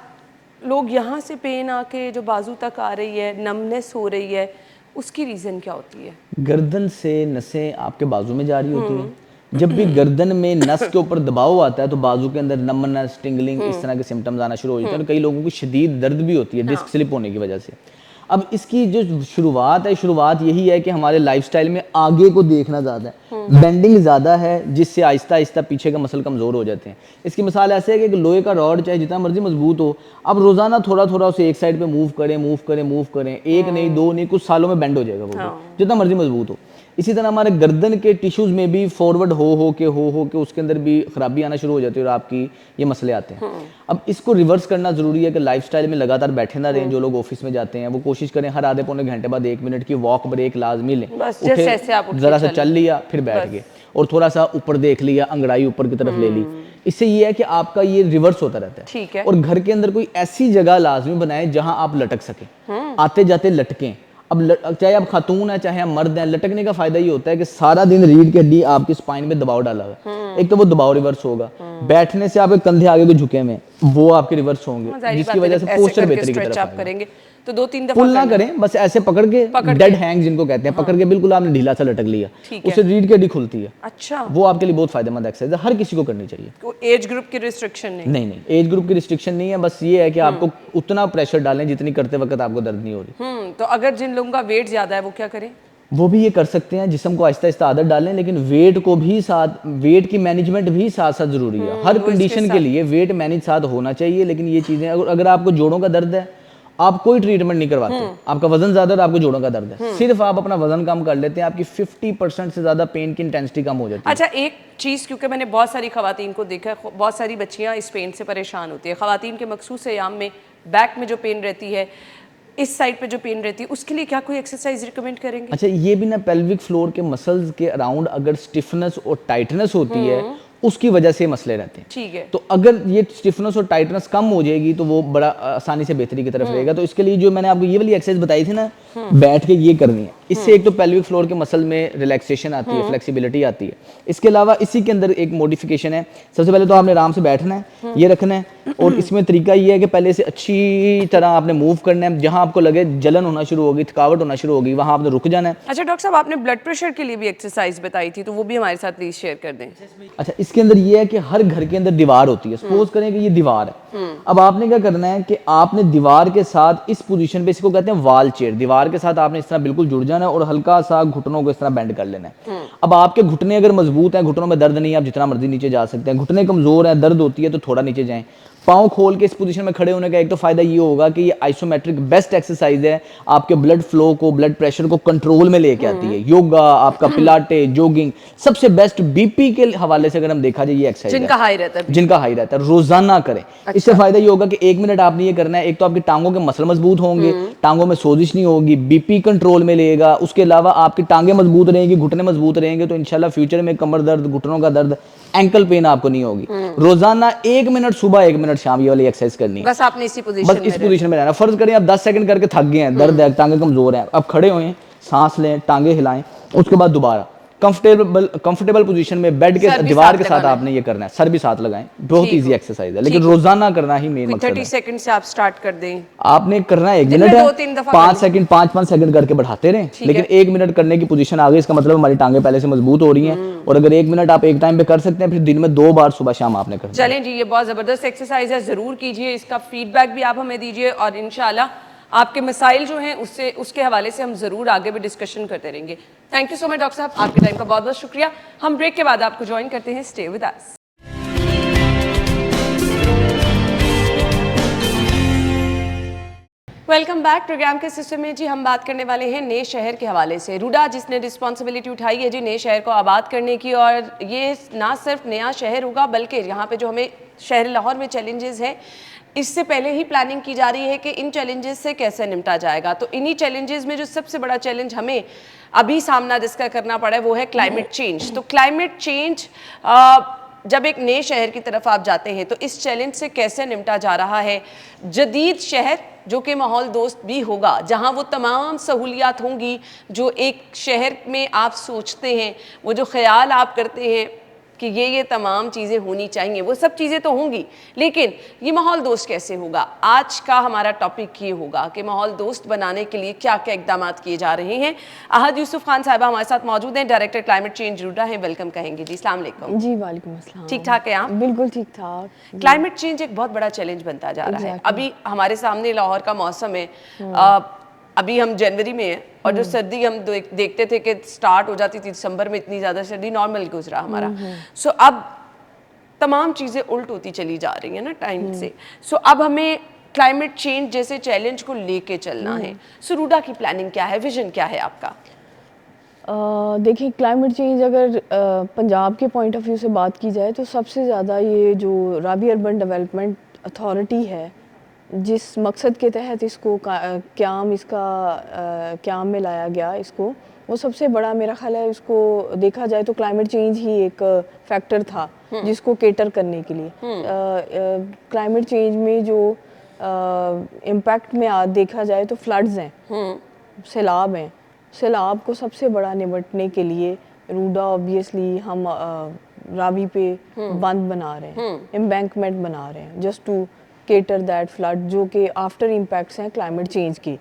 लोग यहाँ से पेन आके जो बाजू तक आ रही है, नमनेस हो रही है, उसकी रीज़न क्या होती है? गर्दन से नसें आपके बाजू में जा रही होती हैं। जब भी गर्दन में नस के ऊपर दबाव आता है तो बाजू के अंदर नमनेस, टिंगलिंग, इस तरह के सिम्टम्स आना शुरू हो जाते हैं। कई लोगों को शदीद दर्द भी होती है डिस्क स्लिप होने की वजह से। अब इसकी जो शुरुआत है, शुरुआत यही है कि हमारे लाइफस्टाइल में आगे को देखना ज़्यादा है, बेंडिंग ज़्यादा है, जिससे आहिस्ता आहिस्ता पीछे का मसल कमज़ोर हो जाते हैं। इसकी मिसाल ऐसे है कि लोहे का रॉड चाहे जितना मर्जी मजबूत हो, अब रोज़ाना थोड़ा थोड़ा उसे एक साइड पे मूव करें, एक नहीं, दो नहीं, कुछ सालों में बेंड हो जाएगा वो, जितना मर्जी मजबूत हो। इसी तरह हमारे गर्दन के टिश्यूज़ में भी फॉरवर्ड हो के उसके अंदर भी खराबी आना शुरू हो जाती है और आपकी ये मसले आते हैं। अब इसको रिवर्स करना ज़रूरी है कि लाइफस्टाइल में लगातार बैठे ना रहें। जो लोग ऑफिस में जाते हैं वो कोशिश करें हर आधे पौने घंटे बाद 1 मिनट की वॉक ब्रेक लाजमी लें। ज़रा सा चल लिया, फिर बैठ गए, और थोड़ा सा ऊपर देख लिया, अंगड़ाई ऊपर की तरफ ले ली। इससे ये है कि आपका ये रिवर्स होता रहता है। ठीक है। और घर के अंदर कोई ऐसी जगह लाजमी बनाएं जहां आप लटक सकें, आते जाते लटकें। अब चाहे आप खातून है चाहे आप मर्द हैं, लटकने का फायदा ये होता है कि सारा दिन रीढ़ की हड्डी आपकी स्पाइन में दबाव डाला हुआ है, एक तो वो दबाव रिवर्स होगा, बैठने से आपके कंधे आगे को झुके हुए वो आपके रिवर्स होंगे, जिसकी वजह से पोस्चर बेहतरी की तरफ आप करेंगे तो 2-3 दफा पुल ना करें, बस ऐसे पकड़ के डेड हैंग जिनको कहते हैं, पकड़ के बिल्कुल आपने ढीला सा लटक लिया, उससे रीढ़ की हड्डी खुलती है। अच्छा, वो आपके लिए बहुत फायदेमंद एक्सरसाइज है, हर किसी को करनी चाहिए। एज ग्रुप की रिस्ट्रिक्शन नहीं, एज ग्रुप की रिस्ट्रिक्शन नहीं है, बस ये है कि आपको उतना प्रेशर डालें जितनी करते वक्त आपको दर्द नहीं हो रही। तो अगर जिन लोगों का वेट ज्यादा है वो क्या करें? वो भी ये कर सकते हैं, जिस्म को आहिस्ता आहिस्ता आदत डालें, लेकिन वेट की मैनेजमेंट भी साथ साथ जरूरी है। हर कंडीशन के लिए वेट मैनेज साथ होना चाहिए। लेकिन ये चीज़ें अगर आपको जोड़ों का दर्द है आप कोई ट्रीटमेंट नहीं करवाते, आपका वजन ज्यादा है, आपको जोड़ों का दर्द है, सिर्फ आप अपना वजन कम कर लेते हैं, आपकी 50% से ज्यादा पेन की इंटेंसिटी कम हो जाती है। अच्छा, एक चीज़, क्योंकि मैंने बहुत सारी खवातीन को देखा है, बहुत सारी बच्चियां इस पेन से परेशान होती है। खवातीन के मखसूस अयाम में बैक में जो पेन रहती है, इस साइड पे जो पेन रहती है, उसके लिए क्या कोई एक्सरसाइज रिकमेंड करेंगे? अच्छा, ये भी ना पेल्विक फ्लोर के मसल्स के अराउंड अगर स्टिफनेस और टाइटनेस होती है, उसकी वजह से मसले रहते हैं। ठीक है। तो अगर ये स्टिफनेस और टाइटनेस कम हो जाएगी तो वो बड़ा आसानी से बेहतरी की तरफ रहेगा। तो इसके लिए जो मैंने आपको ये वाली एक्सरसाइज बताई थी ना, बैठ के ये करनी है, इससे एक तो पेल्विक फ्लोर के मसल में रिलैक्सेशन आती है, फ्लेक्सिबिलिटी आती है। इसके अलावा इसी के अंदर एक मॉडिफिकेशन है। सबसे पहले तो आपने आराम से बैठना है, ये रखना है, और इसमें तरीका ये है कि पहले से अच्छी तरह आपने मूव करना है। जहां आपको लगे जलन होना शुरू होगी, थकावट होना शुरू होगी, वहां आपने रुक जाना है। अच्छा डॉक्टर साहब, आपने ब्लड प्रेशर के लिए भी एक्सरसाइज बताई थी, तो वो भी हमारे साथ प्लीज शेयर कर दें। अच्छा, इसके अंदर ये है कि हर घर के अंदर दीवार होती है। सपोज करें कि ये दीवार है, अब आपने क्या करना है कि आपने दीवार के साथ इस पोजीशन पे, इसको कहते हैं वाल चेयर, दीवार के साथ आपने इस तरह बिल्कुल जुड़ जाना है और हल्का सा घुटनों को इस तरह बेंड कर लेना है। अब आपके घुटने अगर मजबूत हैं, घुटनों में दर्द नहीं है, आप जितना मर्जी नीचे जा सकते हैं। घुटने कमजोर है, दर्द होती है, तो थोड़ा नीचे जाएं। पाँव खोल के इस पोजीशन में खड़े होने का एक तो फायदा ये होगा कि ये आइसोमेट्रिक बेस्ट एक्सरसाइज है, आपके ब्लड फ्लो को, ब्लड प्रेशर को कंट्रोल में लेके आती है। योगा, आपका पिलाटे, जॉगिंग, सबसे बेस्ट बीपी के हवाले से अगर हम देखा जाए ये एक्सरसाइज जिनका हाई रहता है, जिनका हाई रहता है, रोजाना करें। इससे फायदा ये होगा कि 1 मिनट आपने ये करना है, एक तो आपकी टांगों के मसल मजबूत होंगे, टांगों में सोजिश नहीं होगी, बीपी कंट्रोल में लेगा। उसके अलावा आपकी टांगें मजबूत रहेंगी, घुटने मजबूत रहेंगे, तो इंशाल्लाह फ्यूचर में कमर दर्द, घुटनों का दर्द, एंकल पेन आपको नहीं होगी। रोजाना 1 मिनट सुबह, 1 मिनट शाम, ये वाली एक्सरसाइज करनी है। बस आपने इसी पोजीशन बस इस पोजीशन में रहना। फर्ज करें आप 10 सेकंड करके थक गए हैं, दर्द है, टांगे कमजोर हैं, अब खड़े हुए, सांस लें, टांगे हिलाएं, उसके बाद दोबारा कंफर्टेबल पोजीशन में बेड के दीवार के साथ आपने ये करना है। सर भी साथ लगाएं, बहुत इजी एक्सरसाइज है, लेकिन रोजाना करना ही मेन मकसद है। 30 सेकंड से आप स्टार्ट कर दें। आपने करना है 1 मिनट है, 5 सेकंड 5-5 सेकंड करके बढ़ाते रहें, लेकिन 1 मिनट करने की पोजीशन आ गई, इसका मतलब हमारी टांगे पहले से मजबूत हो रही हैं। और अगर 1 मिनट आप एक टाइम पे कर सकते हैं, फिर दिन में 2 बार सुबह शाम आपने करना है। चलें जी, ये बहुत जबरदस्त एक्सरसाइज है, जरूर कीजिए। इसका फीडबैक भी आप हमें दीजिए और इंशाल्लाह आपके मसाइल जो हैं उसके हवाले से हम जरूर आगे भी डिस्कशन करते रहेंगे। Thank you so much doctor साहब, आपके टाइम का बहुत बहुत शुक्रिया। हम ब्रेक के बाद आपको ज्वाइन करते हैं, stay with us. Welcome back. Program के सिलसिले में जी हम बात करने वाले हैं नए शहर के हवाले से। रूडा जिसने रिस्पॉन्सिबिलिटी उठाई है जी नए शहर को आबाद करने की, और ये ना सिर्फ नया शहर होगा बल्कि यहाँ पे जो हमें शहर लाहौर में चैलेंजेस हैं, इससे पहले ही प्लानिंग की जा रही है कि इन चैलेंजेस से कैसे निपटा जाएगा। तो इन्हीं चैलेंजेस में जो सबसे बड़ा चैलेंज हमें अभी सामना जिसका करना पड़ा है वो है क्लाइमेट चेंज। तो क्लाइमेट चेंज जब एक नए शहर की तरफ आप जाते हैं तो इस चैलेंज से कैसे निपटा जा रहा है। जदीद शहर जो कि माहौल दोस्त भी होगा, जहां वो तमाम सहूलियात होंगी जो एक शहर में आप सोचते हैं, वो जो ख्याल आप करते हैं कि ये तमाम चीज़ें होनी चाहिए, वो सब चीज़ें तो होंगी, लेकिन ये माहौल दोस्त कैसे होगा। आज का हमारा टॉपिक ये होगा कि माहौल दोस्त बनाने के लिए क्या क्या इकदाम किए जा रहे हैं। अहद यूसुफ खान साहिबा हमारे साथ मौजूद हैं, डायरेक्टर क्लाइमेट चेंज रूडा हैं। वेलकम कहेंगे जी। अस्सलाम वालेकुम। जी वालेकुम अस्सलाम। ठीक ठाक है आप? बिल्कुल ठीक ठाक। क्लाइमेट चेंज एक बहुत बड़ा चैलेंज बनता जा रहा है। अभी हमारे सामने लाहौर का मौसम है, अभी हम जनवरी में हैं और जो सर्दी हम देखते थे कि स्टार्ट हो जाती थी दिसंबर में, इतनी ज़्यादा सर्दी नॉर्मल गुजरा हमारा। सो अब तमाम चीज़ें उल्ट होती चली जा रही हैं ना टाइम से। सो अब हमें क्लाइमेट चेंज जैसे चैलेंज को लेके चलना है। सो रूडा की प्लानिंग क्या है, विजन क्या है आपका? देखिए, क्लाइमेट चेंज अगर पंजाब के पॉइंट ऑफ व्यू से बात की जाए तो सबसे ज़्यादा ये जो रावी अर्बन डेवलपमेंट अथॉरिटी है, जिस मकसद के तहत इसको क्याम में लाया गया इसको, वो सबसे बड़ा मेरा ख्याल है। इसको देखा जाए तो क्लाइमेट चेंज ही एक फैक्टर था जिसको केटर करने के लिए। क्लाइमेट चेंज में जो इम्पैक्ट में देखा जाए तो फ्लड्स हैं, सैलाब हैं। सैलाब को सबसे बड़ा निपटने के लिए रूडा ऑब्वियसली हम रावी पे बंद बना रहे हैं, एम्बैंकमेंट बना रहे हैं, just to cater that flood, जो कि आफ्टर इम्पैक्ट्स हैं क्लाइमेट चेंज की।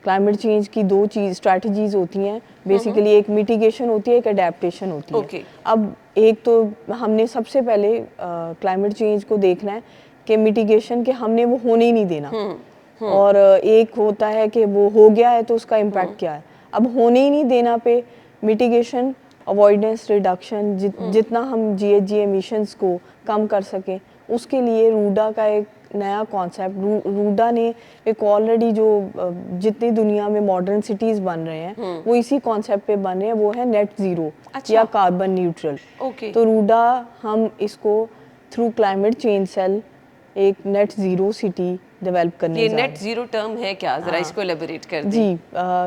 क्लाइमेट चेंज की 2 चीज़ स्ट्रैटेजीज होती हैं बेसिकली, एक मिटिगेशन होती है, एक अडेप्टेशन होती है। अब एक तो हमने सबसे पहले क्लाइमेट चेंज को देखना है कि मिटिगेशन के हमने वो होने ही नहीं देना, और एक होता है कि वो हो गया है तो उसका इम्पैक्ट क्या है। अब होने ही नहीं देना पे मिटिगेशन, अवॉइडेंस, रिडक्शन, जितना हम GHG एमिशंस को कम कर सकें, उसके लिए रूडा का एक नया कॉन्सेप्ट रूडा ने एक ऑलरेडी जो जितनी दुनिया में मॉडर्न सिटीज़ बन रहे हैं वो इसी कॉन्सेप्ट पे बन रहे हैं, वो है नेट ज़ीरो या कार्बन न्यूट्रल। ओके। तो रूडा हम इसको थ्रू क्लाइमेट चेंज सेल एक नेट ज़ीरो सिटी डेवलप करने ये जा रहे नेट जीरो टर्म है क्या, जरा इसको एलेबोरेट कर दें। जी।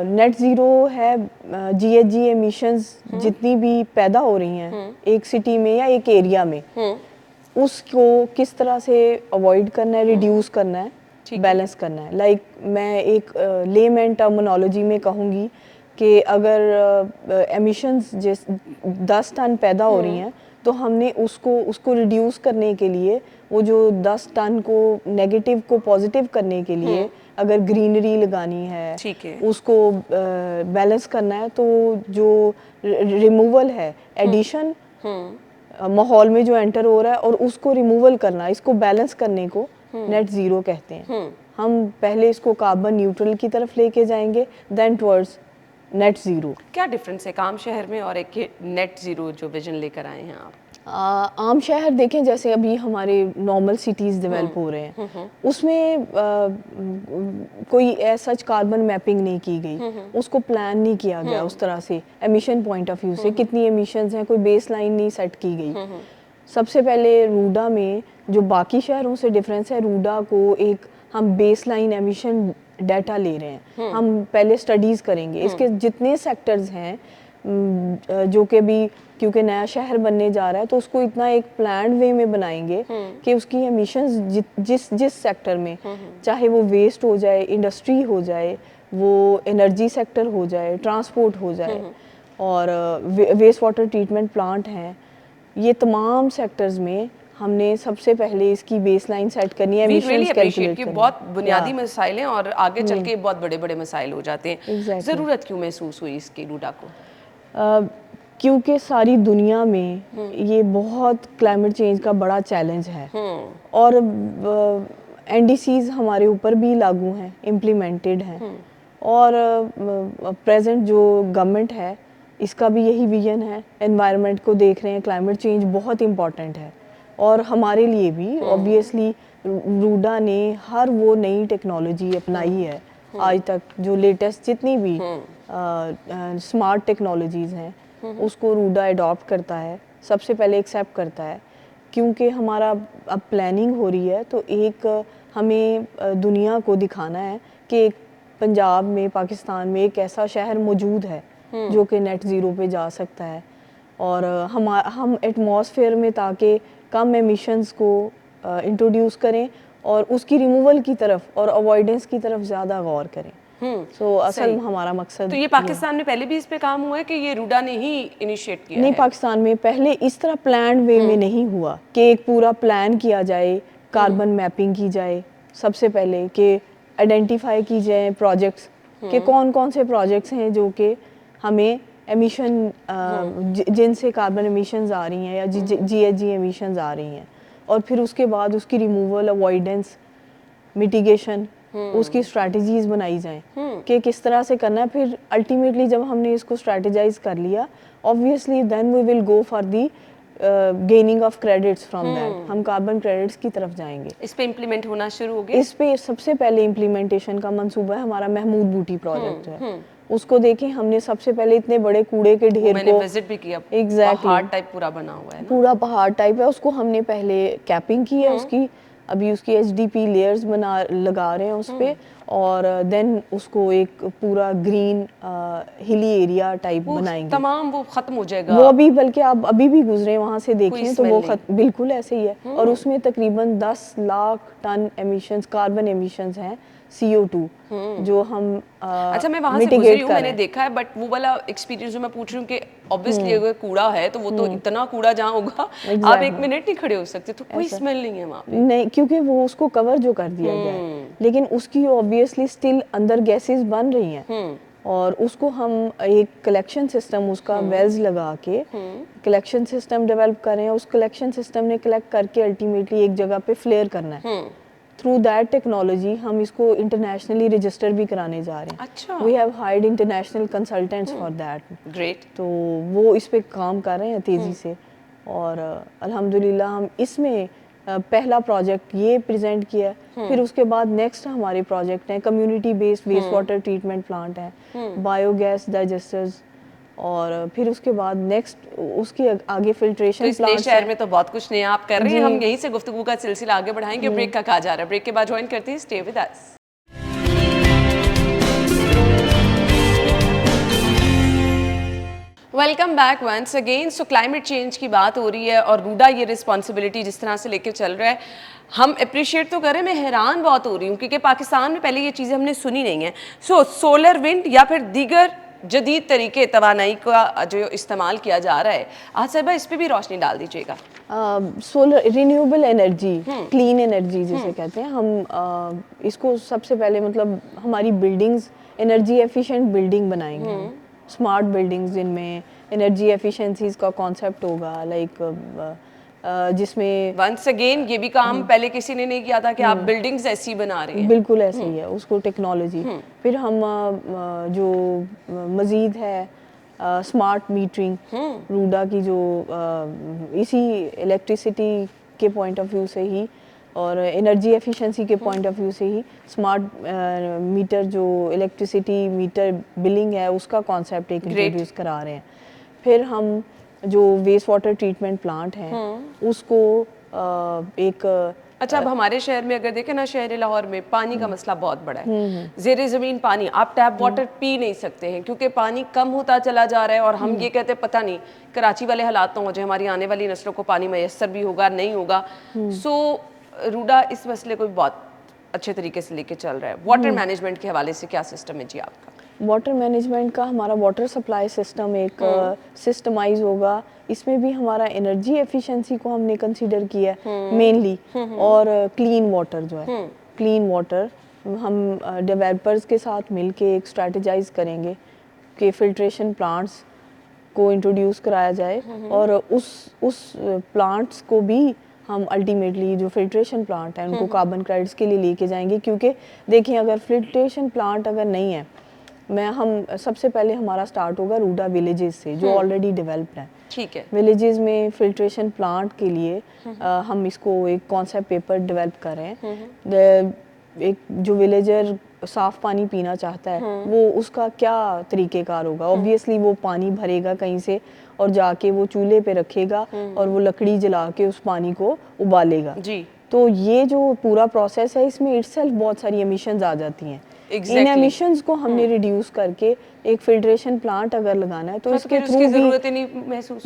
नेट ज़ीरो है जीएचजी एमिशंस जितनी भी पैदा हो रही हैं एक सिटी में या एक एरिया में, उसको किस तरह से अवॉइड करना है, रिड्यूस करना है, बैलेंस करना है। लाइक मैं एक लेमैन टर्मिनोलॉजी में कहूँगी कि अगर एमिशंस 10 टन पैदा हो रही हैं तो हमने उसको रिड्यूस करने के लिए वो जो 10 टन को नेगेटिव को पॉजिटिव करने के लिए अगर ग्रीनरी लगानी है, ठीक है, उसको बैलेंस करना है, तो जो रिमूवल है, एडिशन माहौल में जो एंटर हो रहा है और उसको रिमूवल करना, इसको बैलेंस करने को नेट ज़ीरो कहते हैं। हम पहले इसको कार्बन न्यूट्रल की तरफ लेके जाएंगे, देन टुवर्ड्स नेट ज़ीरो। क्या डिफरेंस है काम शहर में और एक नेट ज़ीरो जो विजन लेकर आए हैं आप? आम शहर देखें जैसे अभी हमारे नॉर्मल सिटीज़ डेवलप हो रहे हैं, उसमें कोई ऐसा कार्बन मैपिंग नहीं की गई, उसको प्लान नहीं किया गया उस तरह से एमिशन पॉइंट ऑफ व्यू से कितनी एमिशंस हैं, कोई बेस लाइन नहीं सेट की गई। सबसे पहले रूडा में जो बाकी शहरों से डिफरेंस है, रूडा को एक हम बेस लाइन एमिशन डाटा ले रहे हैं, हम पहले स्टडीज़ करेंगे इसके जितने सेक्टर्स हैं जो कि भी क्योंकि नया शहर बनने जा रहा है तो उसको इतना एक प्लान्ड वे में बनाएंगे कि उसकी एमिशंस जिस सेक्टर में, चाहे वो वेस्ट हो जाए, इंडस्ट्री हो जाए, वो एनर्जी सेक्टर हो जाए, ट्रांसपोर्ट हो जाए और वेस्ट वाटर ट्रीटमेंट प्लांट हैं, ये तमाम सेक्टर्स में हमने सबसे पहले इसकी बेसलाइन सेट करनी है, एमिशंस कैलकुलेट करनी है। बहुत बुनियादी मसाइल हैं और आगे चल के बहुत बड़े बड़े मसाइल हो जाते हैं। ज़रूरत क्यों महसूस हुई इसकी रूडा को? क्योंकि सारी दुनिया में ये बहुत क्लाइमेट चेंज का बड़ा चैलेंज है और एनडीसीज हमारे ऊपर भी लागू हैं, इम्प्लीमेंटेड हैं और प्रेजेंट जो गवर्नमेंट है इसका भी यही विजन है, एनवायरनमेंट को देख रहे हैं, क्लाइमेट चेंज बहुत इम्पॉर्टेंट है और हमारे लिए भी ऑब्वियसली रूडा ने हर वो नई टेक्नोलॉजी अपनाई है आज तक, जो लेटेस्ट जितनी भी स्मार्ट टेक्नोलॉजीज़ हैं उसको रूडा अडॉप्ट करता है, सबसे पहले एक्सेप्ट करता है। क्योंकि हमारा अब प्लानिंग हो रही है तो एक हमें दुनिया को दिखाना है कि पंजाब में, पाकिस्तान में एक ऐसा शहर मौजूद है जो कि नेट ज़ीरो पे जा सकता है और हम एटमॉस्फेयर में ताकि कम एमिशंस को इंट्रोड्यूस करें और उसकी रिमूवल की तरफ और अवॉइडेंस की तरफ ज़्यादा गौर करें। सो असल हमारा मकसद तो ये पाकिस्तान में पहले भी इस पे काम हुआ है कि ये रूडा ने ही इनिशिएट किया नहीं है? पाकिस्तान में पहले इस तरह प्लान वे में नहीं हुआ कि एक पूरा प्लान किया जाए, कार्बन मैपिंग की जाए, सबसे पहले कि आइडेंटिफाई की जाए प्रोजेक्ट्स कि कौन कौन से प्रोजेक्ट्स हैं जो कि हमें एमिशन जिनसे कार्बन एमिशंस आ रही हैं या जीएचजी एमिशंस आ रही हैं और फिर उसके बाद उसकी रिमूवल, अवॉइडेंस, मिटिगेशन, उसकी स्ट्रैटेजीज बनाई जाएं कि किस तरह से करना है। फिर अल्टीमेटली जब हमने इसको स्ट्रैटेजाइज कर लिया, obviously then we will go for the gaining of credits from that, हम कार्बन क्रेडिट्स की तरफ जाएंगे। इस पे इम्प्लीमेंट होना शुरू हो गया? इस पे सबसे पहले इम्प्लीमेंटेशन का मंसूबा है हमारा महमूद बूटी प्रोजेक्ट है, उसको देखें हमने सबसे पहले इतने बड़े कूड़े के ढेर मैंने को विजिट भी किया, एग्जैक्टली पहाड़ टाइप पूरा बना हुआ है ना? पूरा पहाड़ टाइप है, उसको हमने पहले कैपिंग की है उसकी, अभी उसकी एचडीपी लेयर्स लगा रहे हैं उस पे और देन उसको एक पूरा ग्रीन हिली एरिया टाइप बनाएंगे। तमाम वो खत्म हो जाएगा? वो अभी बल्कि आप अभी भी गुजरे वहाँ से देखें तो वो बिल्कुल ऐसे ही है और उसमें तकरीबन 10 lakh ton emissions, carbon emissions हैं CO2 जो हम अच्छा, मैं वहाँ से गुजरी हूँ, मैंने देखा है, बट वो वाला एक्सपीरियंस जो मैं पूछ रही हूँ कि ऑब्वियसली अगर कूड़ा है तो वो तो इतना कूड़ा जहाँ होगा आप एक मिनट नहीं खड़े हो सकते, तो कोई स्मेल नहीं है वहाँ पे? नहीं, क्योंकि वो उसको कवर जो कर दिया गया है, लेकिन उसकी ऑब्वियसली स्टिल अंदर गैसेस बन रही हैं और उसको हम एक कलेक्शन सिस्टम, उसका वेल्स लगा के कलेक्शन सिस्टम डेवलप कर रहे हैं। उस कलेक्शन सिस्टम ने कलेक्ट करके अल्टीमेटली एक जगह पे फ्लेयर करना है। थ्रू दैट टेक्नोलॉजी हम इसको इंटरनेशनली रजिस्टर भी कराने जा रहे हैं। अच्छा, we have hired international consultants for that. Great. तो वो इस पे काम कर रहे हैं तेज़ी से और अल्हम्दुलिल्लाह हम इसमें पहला प्रोजेक्ट ये प्रेजेंट किया है। फिर उसके बाद नेक्स्ट हमारे प्रोजेक्ट हैं community based waste water treatment plant है, बायोगैस डाइजेस्टर्स, और फिर उसके बाद नेक्स्ट उसके आगे तो फिल्ट्रेशन इस नए प्लांट शहर में तो बहुत कुछ नया आप कर रहे हैं। जी। हम यहीं से गुफ्तगू का सिलसिला आगे बढ़ाएंगे। ब्रेक का कहा जा रहा है, ब्रेक के बाद ज्वाइन करते हैं, stay with us. Welcome back once again. So climate change की बात हो रही है और रूडा ये रिस्पॉन्सिबिलिटी जिस तरह से लेकर चल रहा है, हम अप्रिशिएट तो करें, मैं हैरान बहुत हो रही हूँ क्योंकि पाकिस्तान में पहले ये चीज़ें हमने सुनी नहीं है। सो सोलर विंड या फिर दीगर जदीद तरीके तवानाई का जो इस्तेमाल किया जा रहा है, आज साहिबा इस पर भी रोशनी डाल दीजिएगा। Solar renewable energy, clean energy जिसे कहते हैं हम, इसको सबसे पहले मतलब हमारी बिल्डिंग्स एनर्जी एफिशिएंट बिल्डिंग बनाएंगे हम, स्मार्ट बिल्डिंग्स जिनमें एनर्जी एफिशिएंसीज का कॉन्सेप्ट होगा, लाइक जिसमें वंस अगेन ये भी काम पहले किसी ने नहीं किया था कि आप बिल्डिंग्स ऐसी बना रहे हैं। बिल्कुल ऐसे ही है उसको टेक्नोलॉजी। फिर हम जो मज़ीद है स्मार्ट मीटरिंग, रूडा की जो इसी इलेक्ट्रिसिटी के पॉइंट ऑफ व्यू से ही और एनर्जी एफिशिएंसी के पॉइंट ऑफ व्यू से ही स्मार्ट मीटर जो इलेक्ट्रिसिटी मीटर बिलिंग है उसका कॉन्सेप्ट एक इंट्रोड्यूस करा रहे हैं। फिर हम जो वेस्ट वाटर ट्रीटमेंट प्लांट हैं उसको एक अच्छा, अब हमारे शहर में अगर देखें ना, शहर लाहौर में पानी का मसला बहुत बड़ा है। ज़ेरे ज़मीन पानी, आप टैप वाटर पी नहीं सकते हैं क्योंकि पानी कम होता चला जा रहा है। और हम ये कहते हैं पता नहीं कराची वाले हालात तो हो जाए, हमारी आने वाली नस्लों को पानी मैसर भी होगा नहीं होगा। सो रूडा इस मसले को बहुत अच्छे तरीके से लेके चल रहा है। वाटर मैनेजमेंट के हवाले से क्या सिस्टम है जी आपका? वाटर मैनेजमेंट का हमारा वाटर सप्लाई सिस्टम एक सिस्टमाइज होगा। इसमें भी हमारा एनर्जी एफिशिएंसी को हमने कंसीडर किया मेनली, और क्लीन वाटर जो है, क्लीन वाटर हम डेवलपर्स के साथ मिलके एक स्ट्रेटजाइज करेंगे कि फिल्ट्रेशन प्लांट्स को इंट्रोड्यूस कराया जाए और उस प्लांट्स को भी हम अल्टीमेटली जो फिल्ट्रेशन प्लांट है उनको कार्बन क्रेडिट्स के लिए लेके जाएंगे। क्योंकि देखिए अगर फिल्ट्रेशन प्लांट अगर नहीं है, हम सबसे पहले हमारा स्टार्ट होगा रूडा विलेजेस से जो ऑलरेडी डेवलप्ड है। ठीक है, विलेजेस में फिल्ट्रेशन प्लांट के लिए हम इसको एक कॉन्सेप्ट पेपर डेवलप कर रहे हैं। एक जो विलेजर साफ पानी पीना चाहता है वो उसका क्या तरीकेकार होगा। ऑब्वियसली वो पानी भरेगा कहीं से और जाके वो चूल्हे पे रखेगा और वो लकड़ी जला के उस पानी को उबालेगा जी। तो ये जो पूरा प्रोसेस है इसमें इटसेल्फ बहुत सारी एमिशंस आ जाती हैं। इन एमिशंस को हमने रिड्यूस करके एक फिल्ट्रेशन प्लांट अगर लगाना है तो इसके थ्रू भी जरूरत नहीं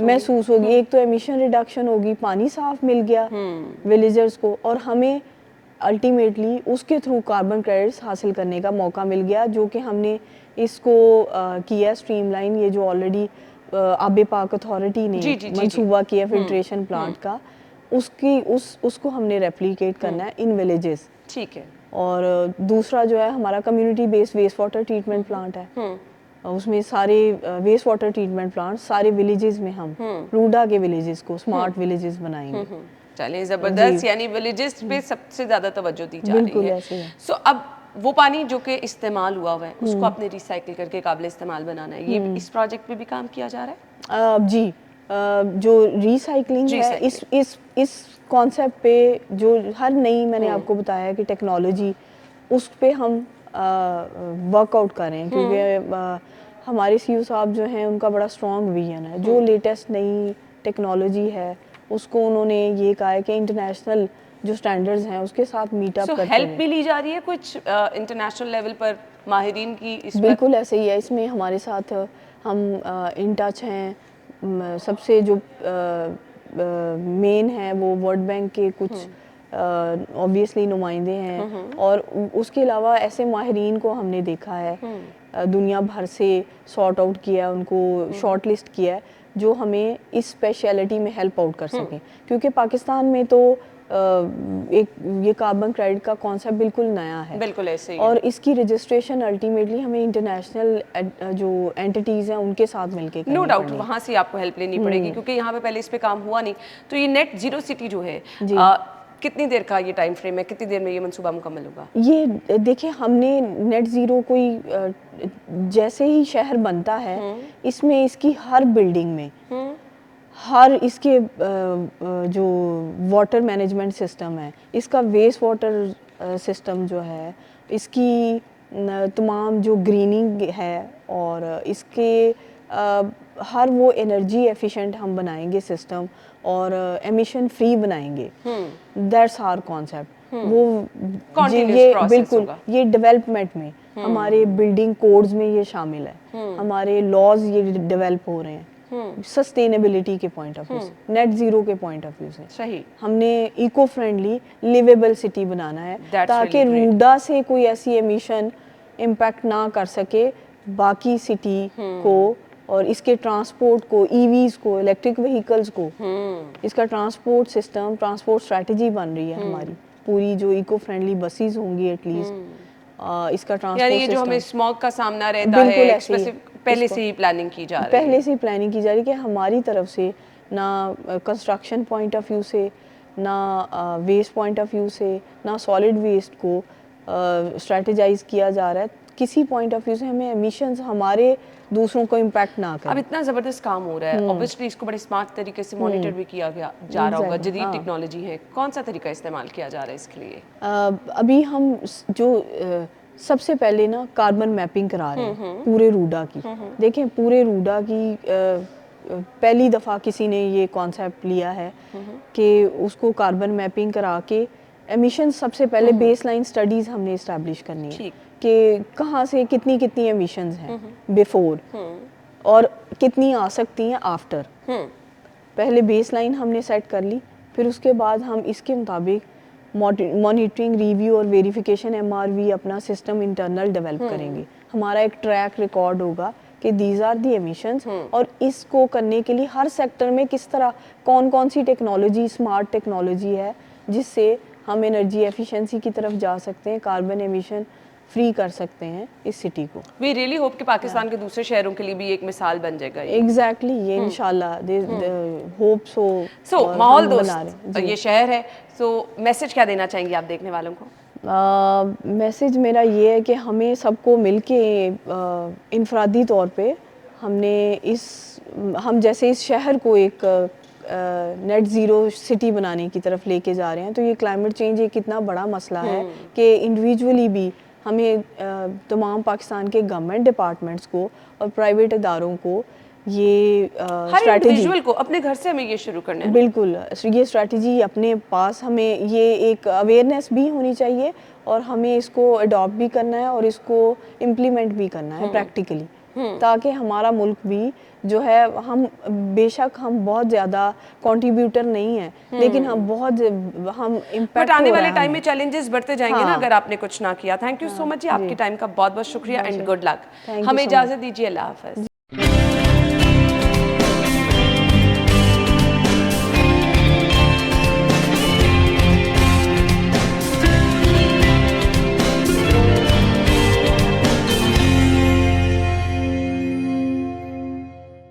महसूस होगी। एक तो एमिशन रिडक्शन होगी, पानी साफ मिल गया विलेजर्स को, और हमें अल्टीमेटली उसके थ्रू कार्बन क्रेडिट्स हासिल करने का मौका मिल गया, जो कि हमने इसको किया स्ट्रीमलाइन। ये जो ऑलरेडी आबे पाक अथॉरिटी ने मंसूबा किया फिल्ट्रेशन प्लांट का, उसको हमने रेप्लिकेट करना है इन विलेजेस। ठीक है। और दूसरा जो है हमारा community based waste water treatment plant है, उसमें सारे वेस्ट वाटर ट्रीटमेंट प्लांट सारे विलेजेस में हम रूडा के विलेजेस को स्मार्ट विलेजेस बनाएंगे। चलिए जबरदस्त, यानी विलेजेस पे सबसे ज्यादा तवज्जो दी जा रही है। सो अब वो पानी जो कि इस्तेमाल हुआ है उसको आपने रिसाइकिल करके काबिल इस्तेमाल बनाना है, ये इस प्रोजेक्ट पे भी काम किया जा रहा है? जी, जो रिसाइकलिंग है इस कॉन्सेप्ट पे जो हर नई मैंने आपको बताया कि टेक्नोलॉजी उस पे हम वर्कआउट कर रहे हैं। क्योंकि हमारे सीईओ साहब जो हैं उनका बड़ा स्ट्रॉन्ग विजन है। जो लेटेस्ट नई टेक्नोलॉजी है उसको उन्होंने ये कहा है कि इंटरनेशनल जो स्टैंडर्ड्स हैं उसके साथ मीटअप करते हैं। हेल्प भी ली जा रही है कुछ इंटरनेशनल लेवल पर माहिरीन की इस बिल्कुल ऐसे ही है। इसमें हमारे साथ हम इन टच हैं। सबसे जो मेन है वो वर्ल्ड बैंक के कुछ ऑब्वियसली नुमाइंदे हैं, और उसके अलावा ऐसे माहिरीन को हमने देखा है दुनिया भर से सॉर्ट आउट किया, उनको शॉर्ट लिस्ट किया है जो हमें इस स्पेशलिटी में हेल्प आउट कर सकें। क्योंकि पाकिस्तान में तो एक ये कार्बन क्रेडिट का कॉन्सेप्ट बिल्कुल नया है, बिल्कुल ऐसे ही और इसकी रजिस्ट्रेशन अल्टीमेटली हमें इंटरनेशनल जो एंटिटीज़ हैं उनके साथ मिलके नो डाउट वहाँ से आपको हेल्प लेनी पड़ेगी क्योंकि यहाँ पे पहले इस पे काम हुआ नहीं। तो ये नेट जीरो सिटी जो है कितनी देर का ये टाइम फ्रेम है, कितनी देर में ये मंसूबा मुकम्मल होगा? ये देखिए हमने नेट ज़ीरो कोई जैसे ही शहर बनता है इसमें इसकी हर बिल्डिंग में हर इसके जो वाटर मैनेजमेंट सिस्टम है, इसका वेस्ट वाटर सिस्टम जो है, इसकी तमाम जो ग्रीनिंग है और इसके हर वो एनर्जी एफिशिएंट हम बनाएंगे सिस्टम और एमिशन फ्री बनाएंगे। That's our concept. वो Continuous ये process बिल्कुल होगा। ये डेवलपमेंट में हमारे बिल्डिंग कोड्स में ये शामिल है, हमारे लॉज ये डेवलप हो रहे हैं सस्टेनेबिलिटी के पॉइंट ऑफ व्यू से, नेट जीरो के पॉइंट ऑफ व्यू से। सही। हमने इको फ्रेंडली लिवेबल सिटी बनाना है That's ताकि really great. रूडा से कोई ऐसी एमिशन इम्पैक्ट ना कर सके बाकी सिटी को और इसके ट्रांसपोर्ट को, ईवीज को, इलेक्ट्रिक व्हीकल्स को। इसका ट्रांसपोर्ट सिस्टम, ट्रांसपोर्ट स्ट्रेटजी बन रही है हमारी पूरी, जो इको फ्रेंडली बसेस होंगी एटलीस्ट, इसका यानी ट्रांसपोर्ट ये जो हमें सिस्टम स्मॉग का सामना रहता बिल्कुल है, ऐसे ही पहले इसको- से ही प्लानिंग की जा रही है। पहले से ही प्लानिंग की जा रही है कि हमारी तरफ से ना कंस्ट्रक्शन पॉइंट ऑफ व्यू से, ना वेस्ट पॉइंट ऑफ व्यू से, ना सॉलिड वेस्ट को स्ट्रेटेजाइज किया जा रहा है। किसी पॉइंट ऑफ व्यू से हमें एमिशंस हमारे दूसरों को इम्पैक्ट ना अब करें। इतना जबरदस्त काम हो रहा है, ऑब्वियसली इसको बड़े स्मार्ट तरीके से मॉनिटर भी किया गया जा रहा होगा। Exactly, जदीद हाँ। टेक्नोलॉजी है, कौन सा तरीका इस्तेमाल किया जा रहा है इसके लिए? अभी हम जो सबसे पहले ना कार्बन मैपिंग करा रहे हैं पूरे रूडा की। देखें पूरे रूडा की पहली दफ़ा किसी ने ये कॉन्सेप्ट लिया है कि उसको कार्बन मैपिंग करा के एमिशन सबसे पहले बेसलाइन स्टडीज़ हमने इस्टेब्लिश करनी है ठीक। कि कहाँ से कितनी कितनी एमिशंस हैं बिफोर और कितनी आ सकती हैं आफ्टर। पहले बेसलाइन हमने सेट कर ली, फिर उसके बाद हम इसके मुताबिक मॉनिटरिंग, रिव्यू और वेरिफिकेशन MRV अपना सिस्टम इंटरनल डेवलप करेंगे। हमारा एक ट्रैक रिकॉर्ड होगा कि दीज आर दी एमिशंस और इसको करने के लिए हर सेक्टर में किस तरह कौन कौन सी टेक्नोलॉजी, स्मार्ट टेक्नोलॉजी है जिससे हम एनर्जी एफिशिएंसी की तरफ जा सकते हैं, कार्बन एमिशन फ्री कर सकते हैं इस सिटी को। वी रियली होप कि पाकिस्तान के दूसरे शहरों के लिए भी एक मिसाल बन जाएगा ये। एग्जैक्टली ये इंशाल्लाह होप सो माहौल दोस्त ये शहर है, सो मैसेज क्या देना चाहेंगे आप देखने वालों को? मैसेज मेरा ये है कि हमें सबको मिलके इनफरादी तौर पे हम जैसे इस शहर को एक नेट ज़ीरो सिटी बनाने की तरफ लेके जा रहे हैं, तो ये क्लाइमेट चेंज एक कितना बड़ा मसला है कि इंडिविजुअली भी हमें तमाम पाकिस्तान के गवर्नमेंट डिपार्टमेंट्स को और प्राइवेट इदारों को ये हर इंडिविजुअल को अपने घर से हमें ये शुरू करना है। बिल्कुल ये स्ट्रैटेजी अपने पास, हमें ये एक अवेयरनेस भी होनी चाहिए और हमें इसको अडॉप्ट भी करना है और इसको इम्प्लीमेंट भी करना है प्रैक्टिकली, ताकि हमारा मुल्क भी जो है, हम बेशक हम बहुत ज़्यादा कंट्रीब्यूटर नहीं हैं, लेकिन हम इम्पैक्ट बट आने वाले टाइम में चैलेंजेस बढ़ते जाएंगे ना हाँ। अगर आपने कुछ ना किया। थैंक यू सो मच जी, आपके टाइम का बहुत बहुत शुक्रिया and good luck. Thank you हमें so इजाज़त दीजिए, अल्लाह हाफ़िज़।